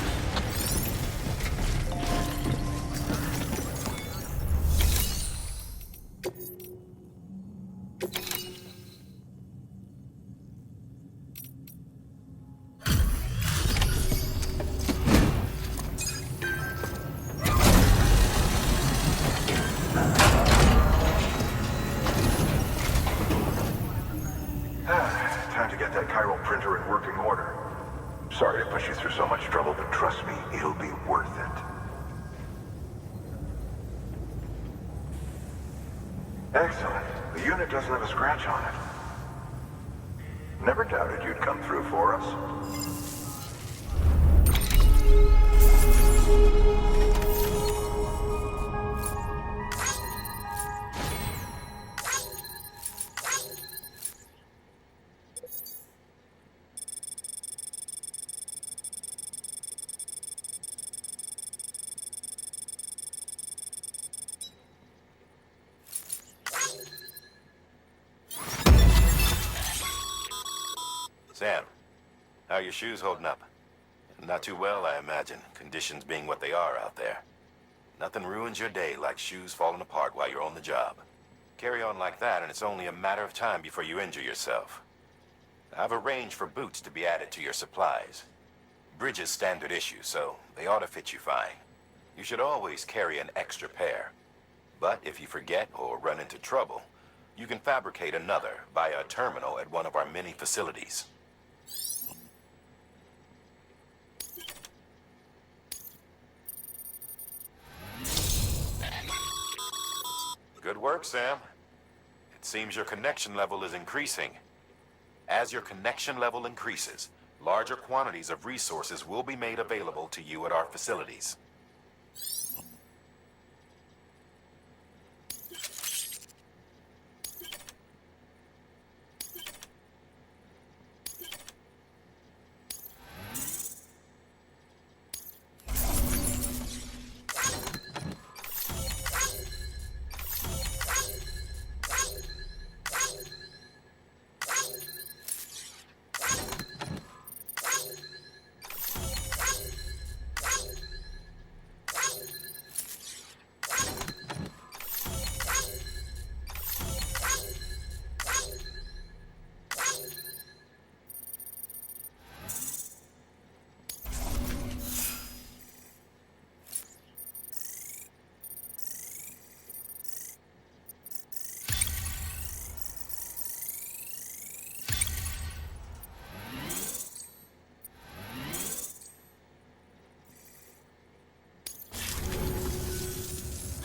Time to get that chiral printer in working order. Sorry to push you through so much trouble, but trust me, it'll be worth it. Excellent. The unit doesn't have a scratch on it. Never doubted you'd come through for us. Sam, how are your shoes holding up? Not too well, I imagine, conditions being what they are out there. Nothing ruins your day like shoes falling apart while you're on the job. Carry on like that, and it's only a matter of time before you injure yourself. I've arranged for boots to be added to your supplies. Bridges standard issue, so they ought to fit you fine. You should always carry an extra pair. But if you forget or run into trouble, you can fabricate another via a terminal at one of our many facilities. Good work, Sam. It seems your connection level is increasing. As your connection level increases, Larger quantities of resources will be made available to you at our facilities.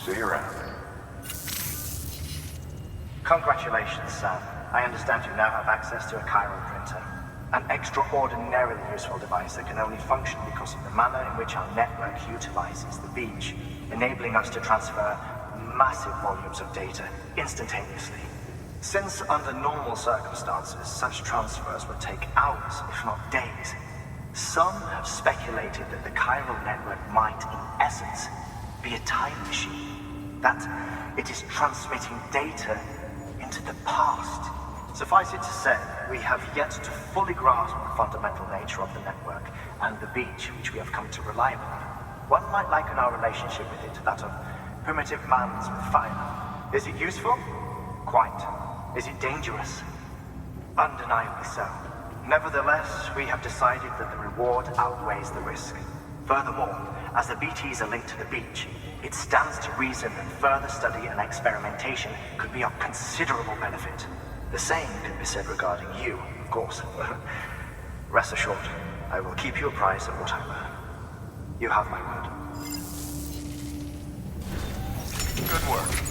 See you around. Congratulations, Sam. I understand you now have access to a chiral printer. An extraordinarily useful device that can only function because of the manner in which our network utilizes the beach, enabling us to transfer massive volumes of data instantaneously. Since under normal circumstances, such transfers would take hours, if not days, some have speculated that the chiral network might, in essence, be a time machine. That it is transmitting data into the past. Suffice it to say, we have yet to fully grasp the fundamental nature of the network and the beach which we have come to rely upon. One might liken our relationship with it to that of primitive mans with fire. Is it useful? Quite. Is it dangerous? Undeniably so. Nevertheless, we have decided that the reward outweighs the risk. Furthermore, as the BTs are linked to the beach, it stands to reason that further study and experimentation could be of considerable benefit. The same can be said regarding you, of course. Rest assured, I will keep you apprised of what I learn. You have my word. Good work.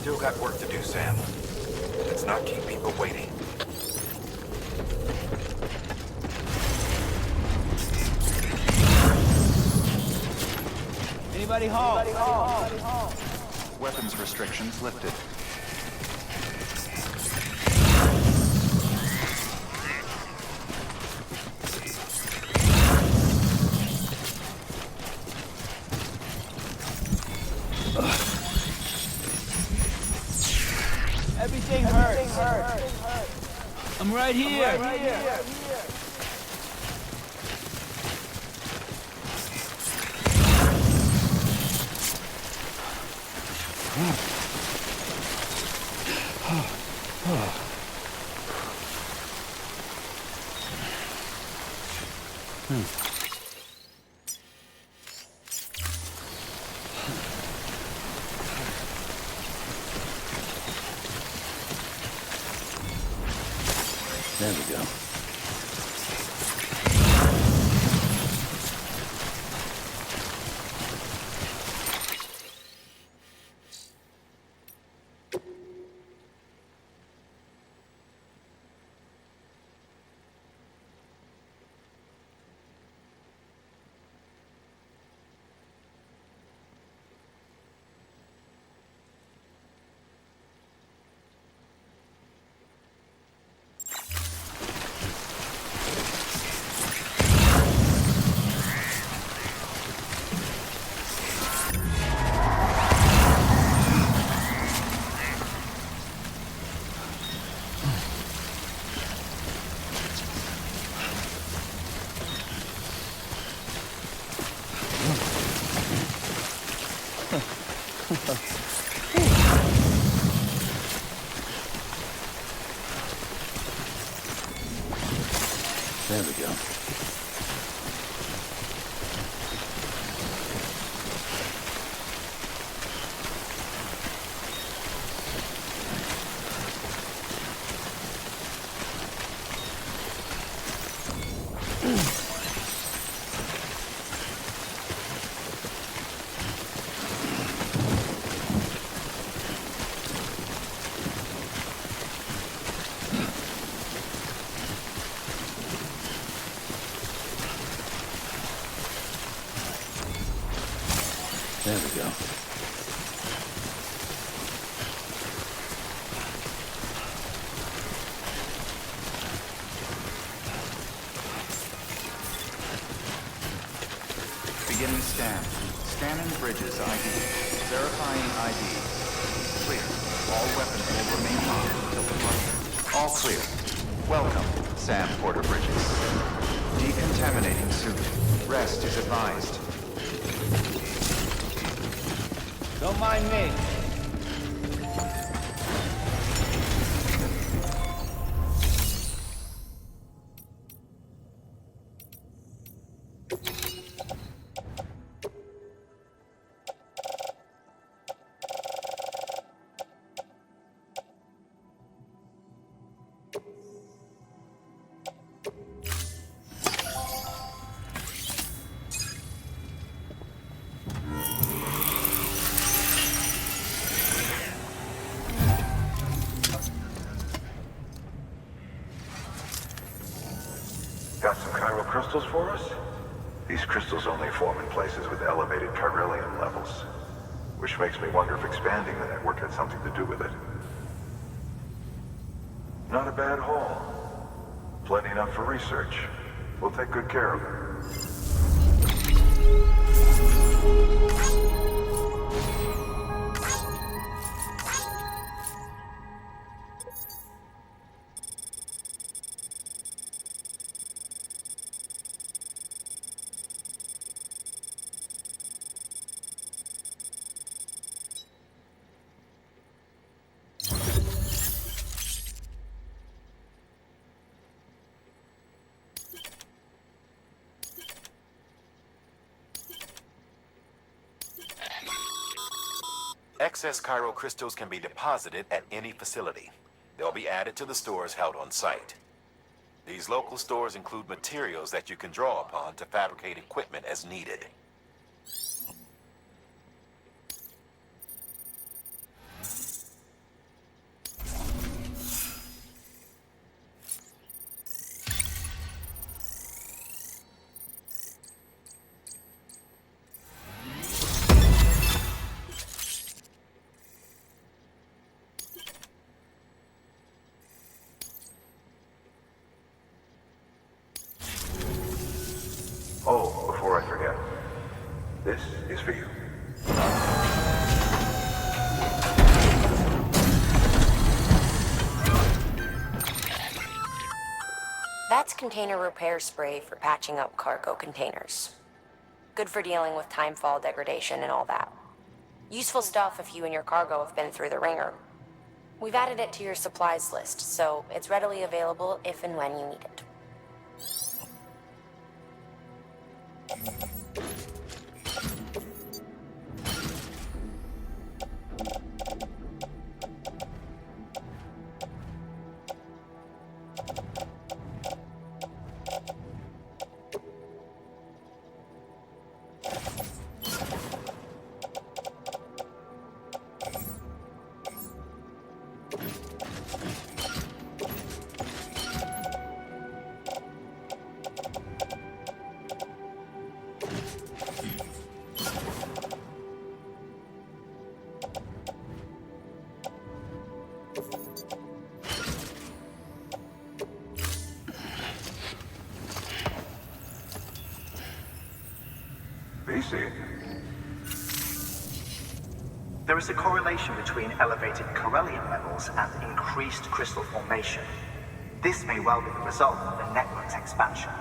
Still got work to do, Sam. Let's not keep people waiting. Anybody home? Weapons restrictions lifted. Everything hurts. I'm right here. There we go. we go. There we go. Beginning scan. Scanning bridges ID. Verifying ID. Clear. All weapons will remain on until departure. All clear. Welcome, Sam Porter Bridges. Decontaminating suit. Rest is advised. Don't mind me. Got some chiral crystals for us? These crystals only form in places with elevated chiralium levels, which makes me wonder if expanding the network had something to do with it. Not a bad haul. Plenty enough for research. We'll take good care of it. Excess chiral crystals can be deposited at any facility. They'll be added to the stores held on site. These local stores include materials that you can draw upon to fabricate equipment as needed. Oh, before I forget, this is for you. That's container repair spray for patching up cargo containers. Good for dealing with timefall degradation and all that. Useful stuff if you and your cargo have been through the ringer. We've added it to your supplies list, so it's readily available if and when you need it. There is a correlation between elevated chiralium levels and increased crystal formation. This may well be the result of the network's expansion.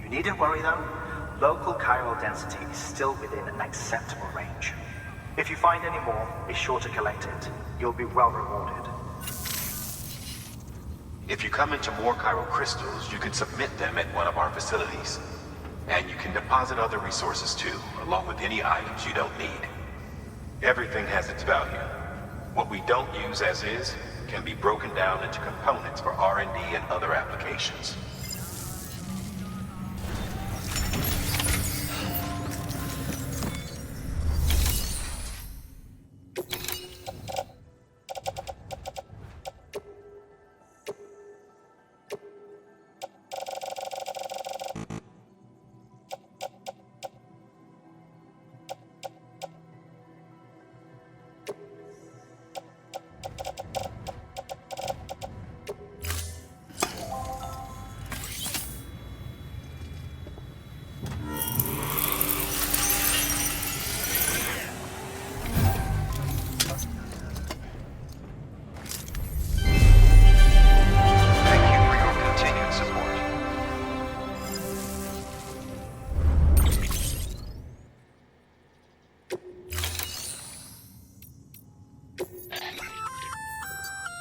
You needn't worry though. Local chiral density is still within an acceptable range. If you find any more, be sure to collect it. You'll be well rewarded. If you come into more chiral crystals, you can submit them at one of our facilities. And you can deposit other resources too, along with any items you don't need. Everything has its value. What we don't use as is can be broken down into components for R&D and other applications.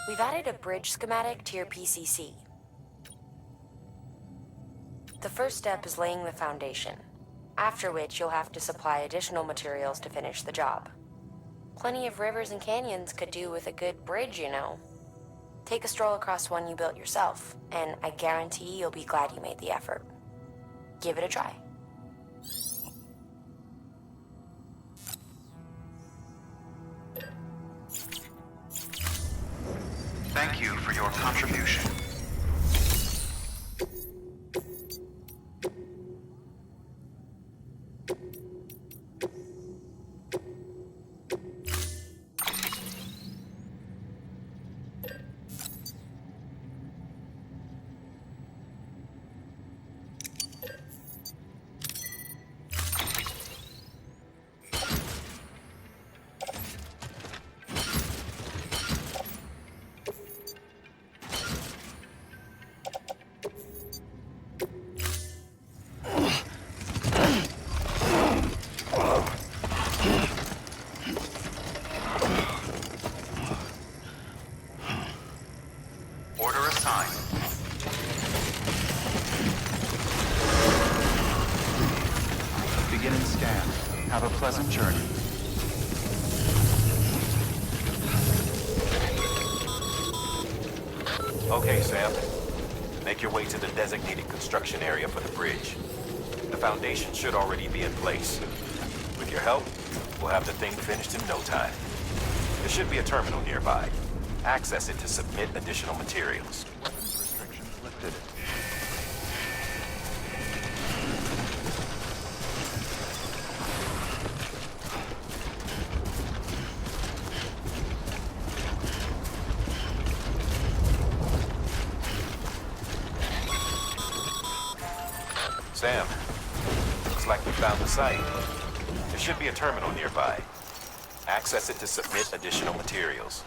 We've added a bridge schematic to your PCC. The first step is laying the foundation, after which you'll have to supply additional materials to finish the job. Plenty of rivers and canyons could do with a good bridge, you know. Take a stroll across one you built yourself, and I guarantee you'll be glad you made the effort. Give it a try. Thank you for your contribution. Order assigned. Beginning scan. Have a pleasant journey. Okay, Sam. Make your way to the designated construction area for the bridge. The foundation should already be in place. With your help, we'll have the thing finished in no time. There should be a terminal nearby. Access it to submit additional materials. Restrictions lifted. Sam, looks like we found the site. There should be a terminal nearby. Access it to submit additional materials.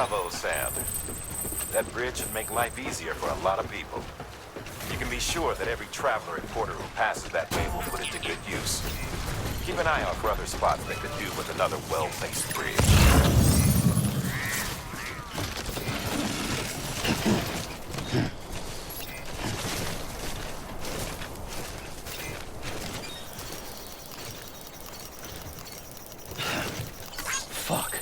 Bravo, Sam. That bridge should make life easier for a lot of people. You can be sure that every traveler and porter who passes that way will put it to good use. Keep an eye out for other spots that could do with another well-placed bridge. Fuck.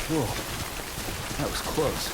Whoa, that was close.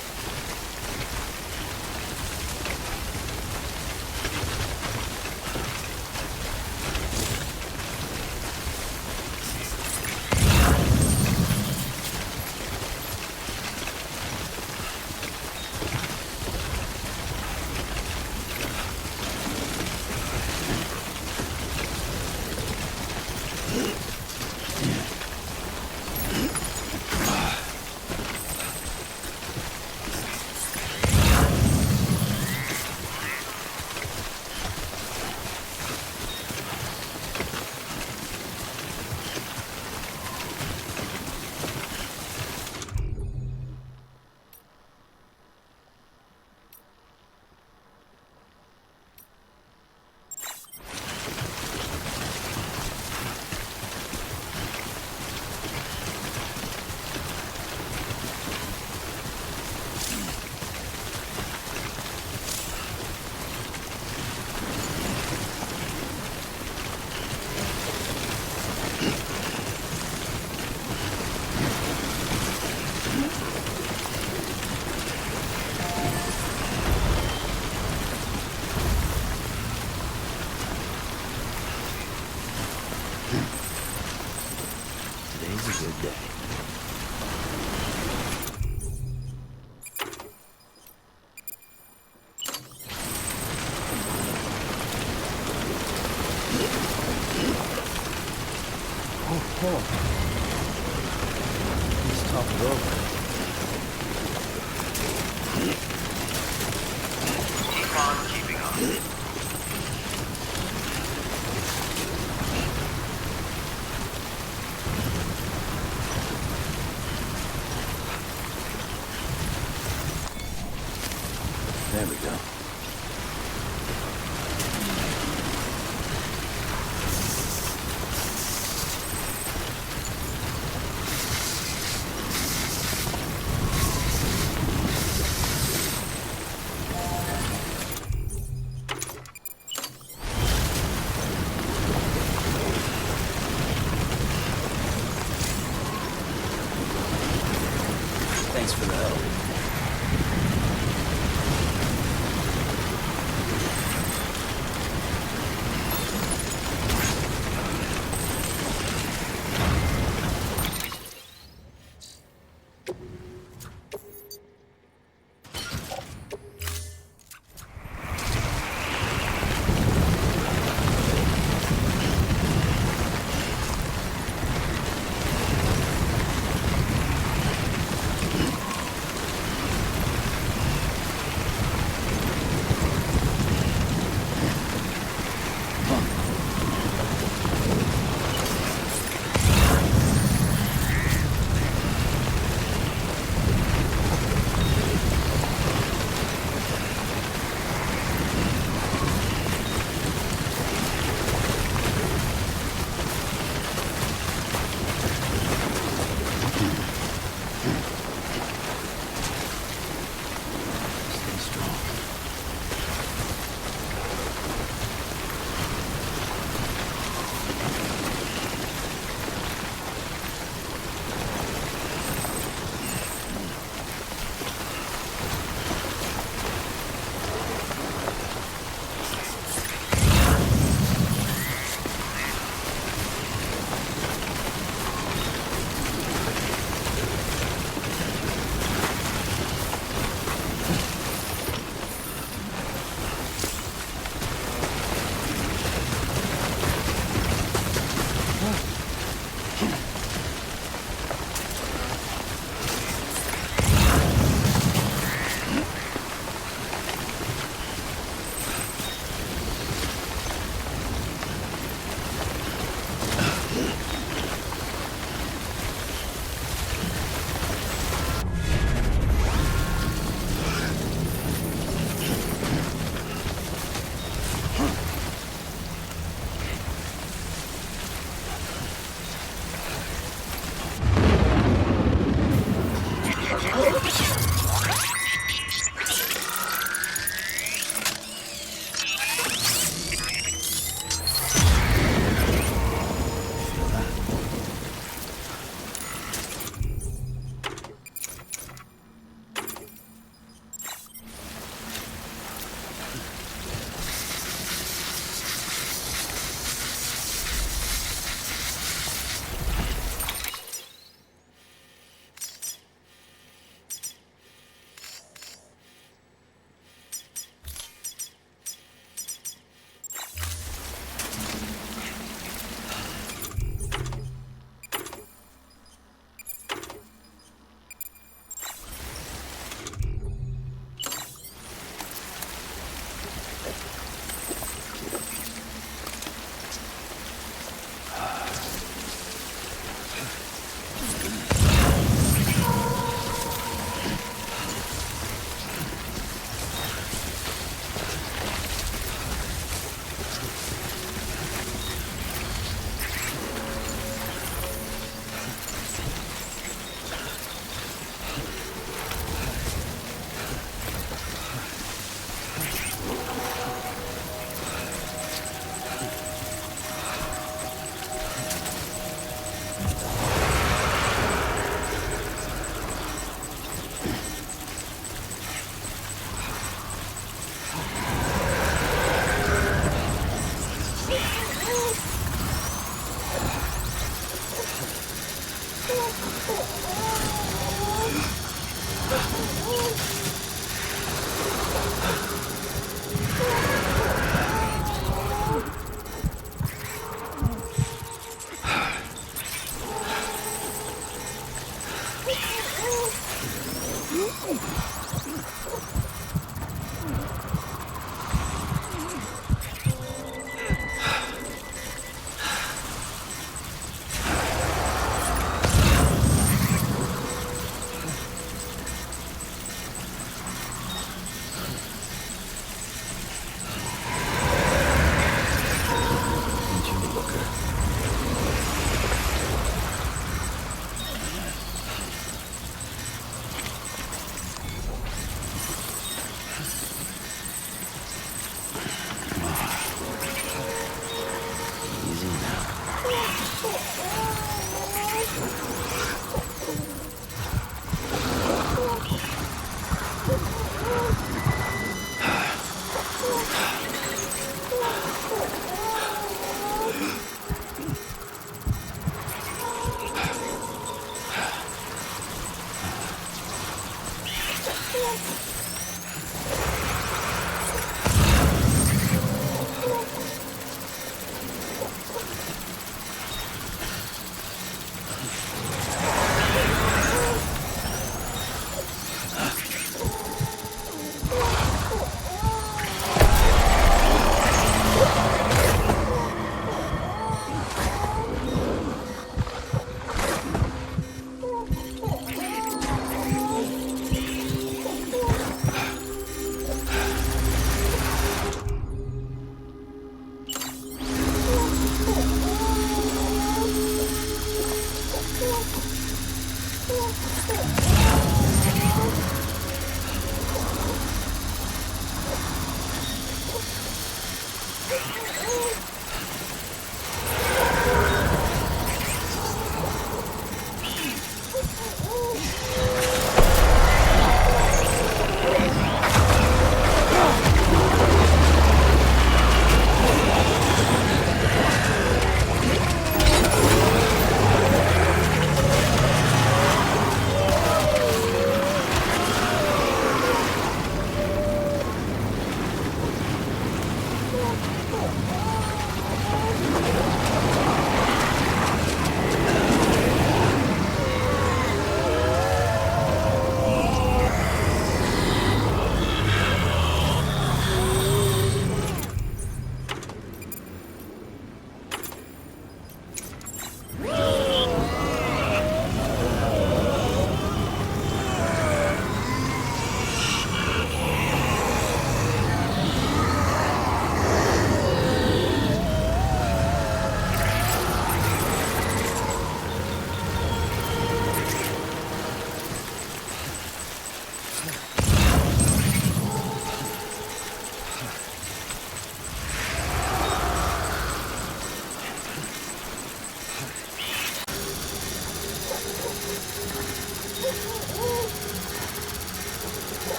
Today's a good day. Oh. Let's talk it over. Keep on keeping on. There we go. Thanks for the help.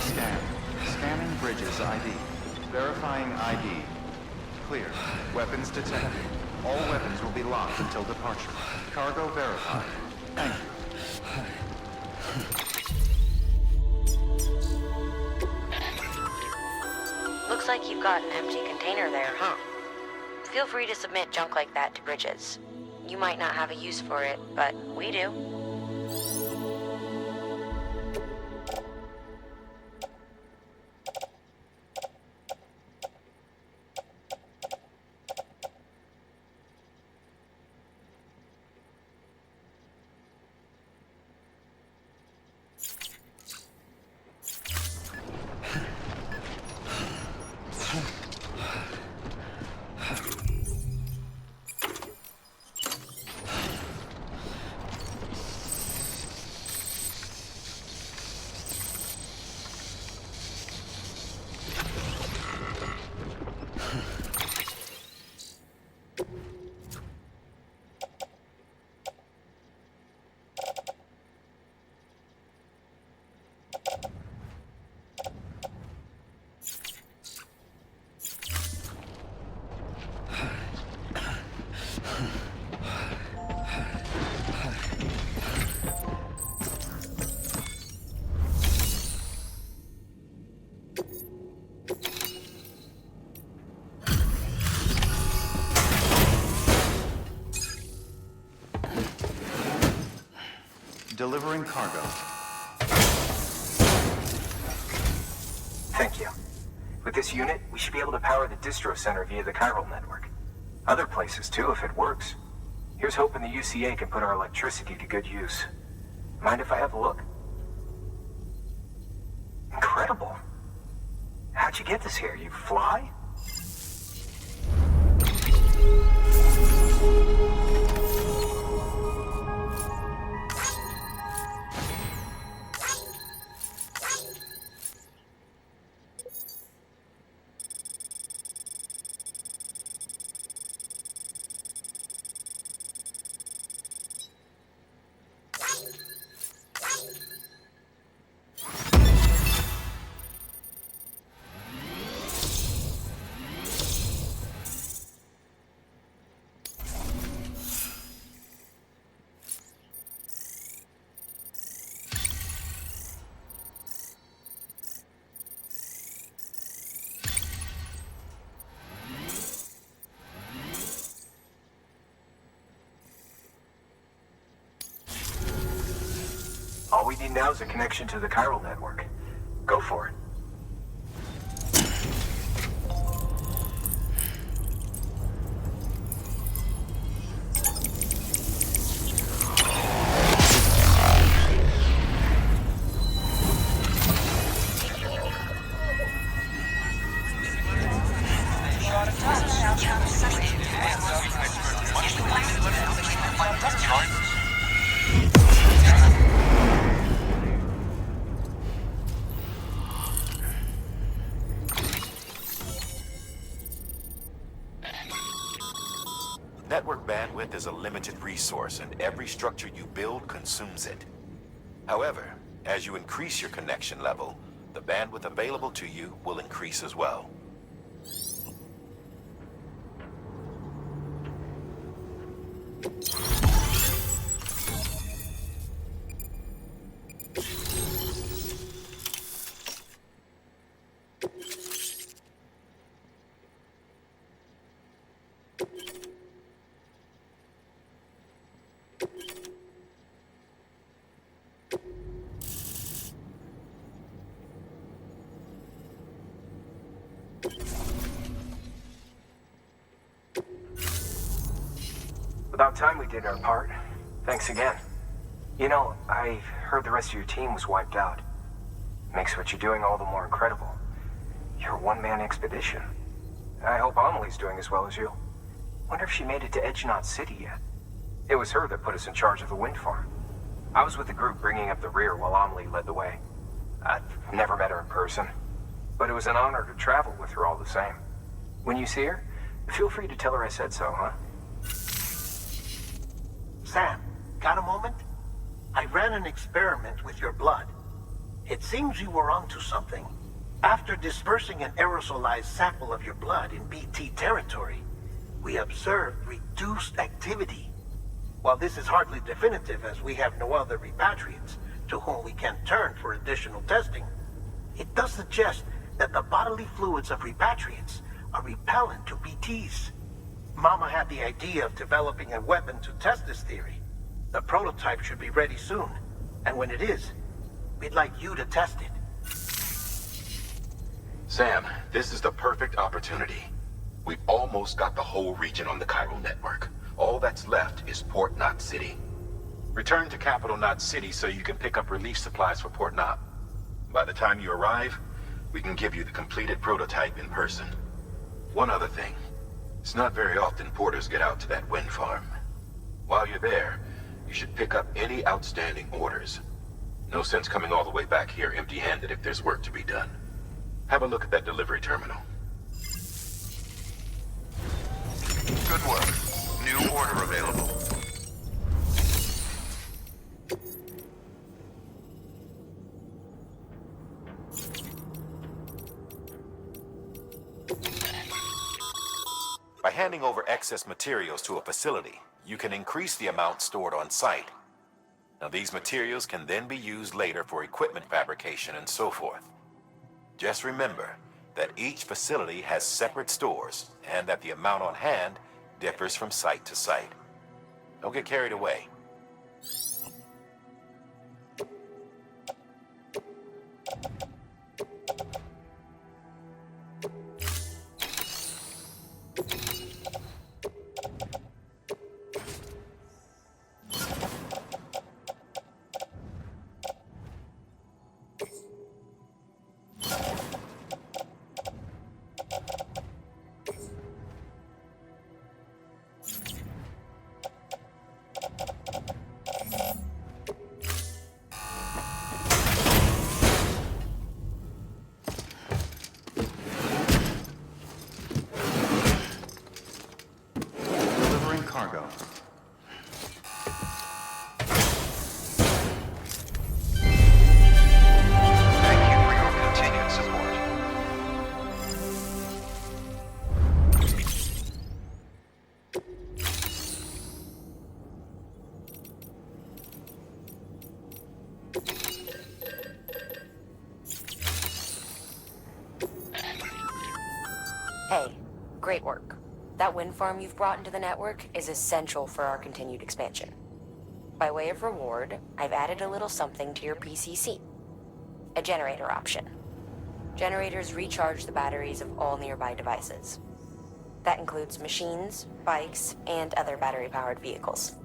Scan. Scanning Bridges ID. Verifying ID. Clear. Weapons detected. All weapons will be locked until departure. Cargo verified. Thank you. Looks like you've got an empty container there, huh? Feel free to submit junk like that to Bridges. You might not have a use for it, but we do. Delivering cargo. Thank you. With this unit, we should be able to power the distro center via the chiral network. Other places too, if it works. Here's hoping the UCA can put our electricity to good use. Mind if I have a look? Incredible. How'd you get this here? You fly? All we need now is a connection to the chiral network. Go for it. Network bandwidth is a limited resource, and every structure you build consumes it. However, as you increase your connection level, the bandwidth available to you will increase as well. About time we did our part. Thanks again. You know, I heard the rest of your team was wiped out. Makes what you're doing all the more incredible. You're a one-man expedition. I hope Amelie's doing as well as you. Wonder if she made it to Edgenot City yet. It was her that put us in charge of the wind farm. I was with the group bringing up the rear while Amelie led the way. I've never met her in person, but it was an honor to travel with her all the same. When you see her, feel free to tell her I said so, huh? Sam, got a moment? I ran an experiment with your blood. It seems you were onto something. After dispersing an aerosolized sample of your blood in BT territory, we observed reduced activity. While this is hardly definitive as we have no other repatriates to whom we can turn for additional testing, it does suggest that the bodily fluids of repatriates are repellent to BTs. Mama had the idea of developing a weapon to test this theory. The prototype should be ready soon, and when it is, we'd like you to test it. Sam, this is the perfect opportunity. We've almost got the whole region on the chiral network. All that's left is Port Knot City. Return to Capital Knot City so you can pick up relief supplies for Port Knot. By the time you arrive, we can give you the completed prototype in person. One other thing. It's not very often porters get out to that wind farm. While you're there, you should pick up any outstanding orders. No sense coming all the way back here empty-handed if there's work to be done. Have a look at that delivery terminal. Good work. New order available. By handing over excess materials to a facility, you can increase the amount stored on site. Now, these materials can then be used later for equipment fabrication and so forth. Just remember that each facility has separate stores and that the amount on hand differs from site to site. Don't get carried away. Delivering cargo. Thank you for your continued support. Hey, great work. That wind farm you've brought into the network is essential for our continued expansion. By way of reward, I've added a little something to your PCC. A generator option. Generators recharge the batteries of all nearby devices. That includes machines, bikes, and other battery-powered vehicles.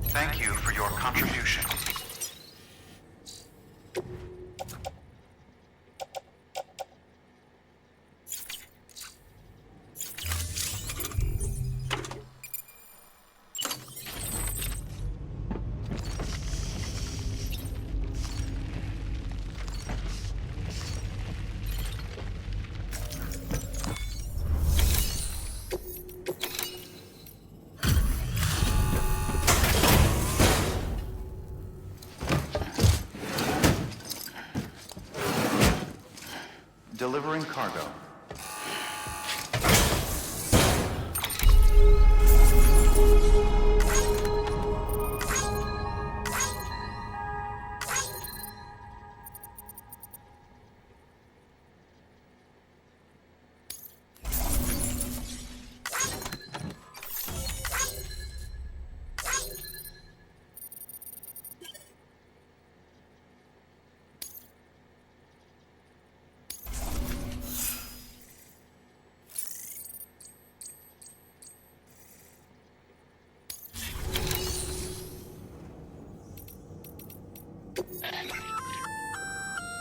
Thank you for your contribution. Delivering cargo.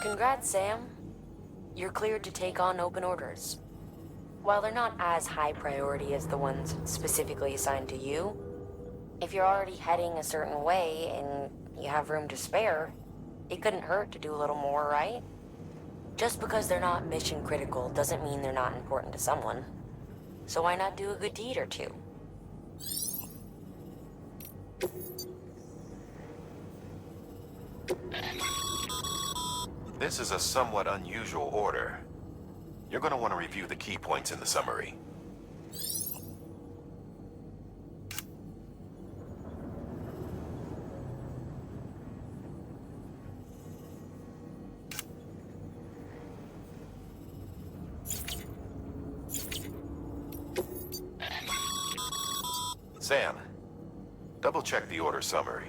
Congrats, Sam. You're cleared to take on open orders. While they're not as high priority as the ones specifically assigned to you, if you're already heading a certain way and you have room to spare, it couldn't hurt to do a little more, right? Just because they're not mission critical doesn't mean they're not important to someone. So why not do a good deed or two? This is a somewhat unusual order. You're going to want to review the key points in the summary. Sam, double-check the order summary.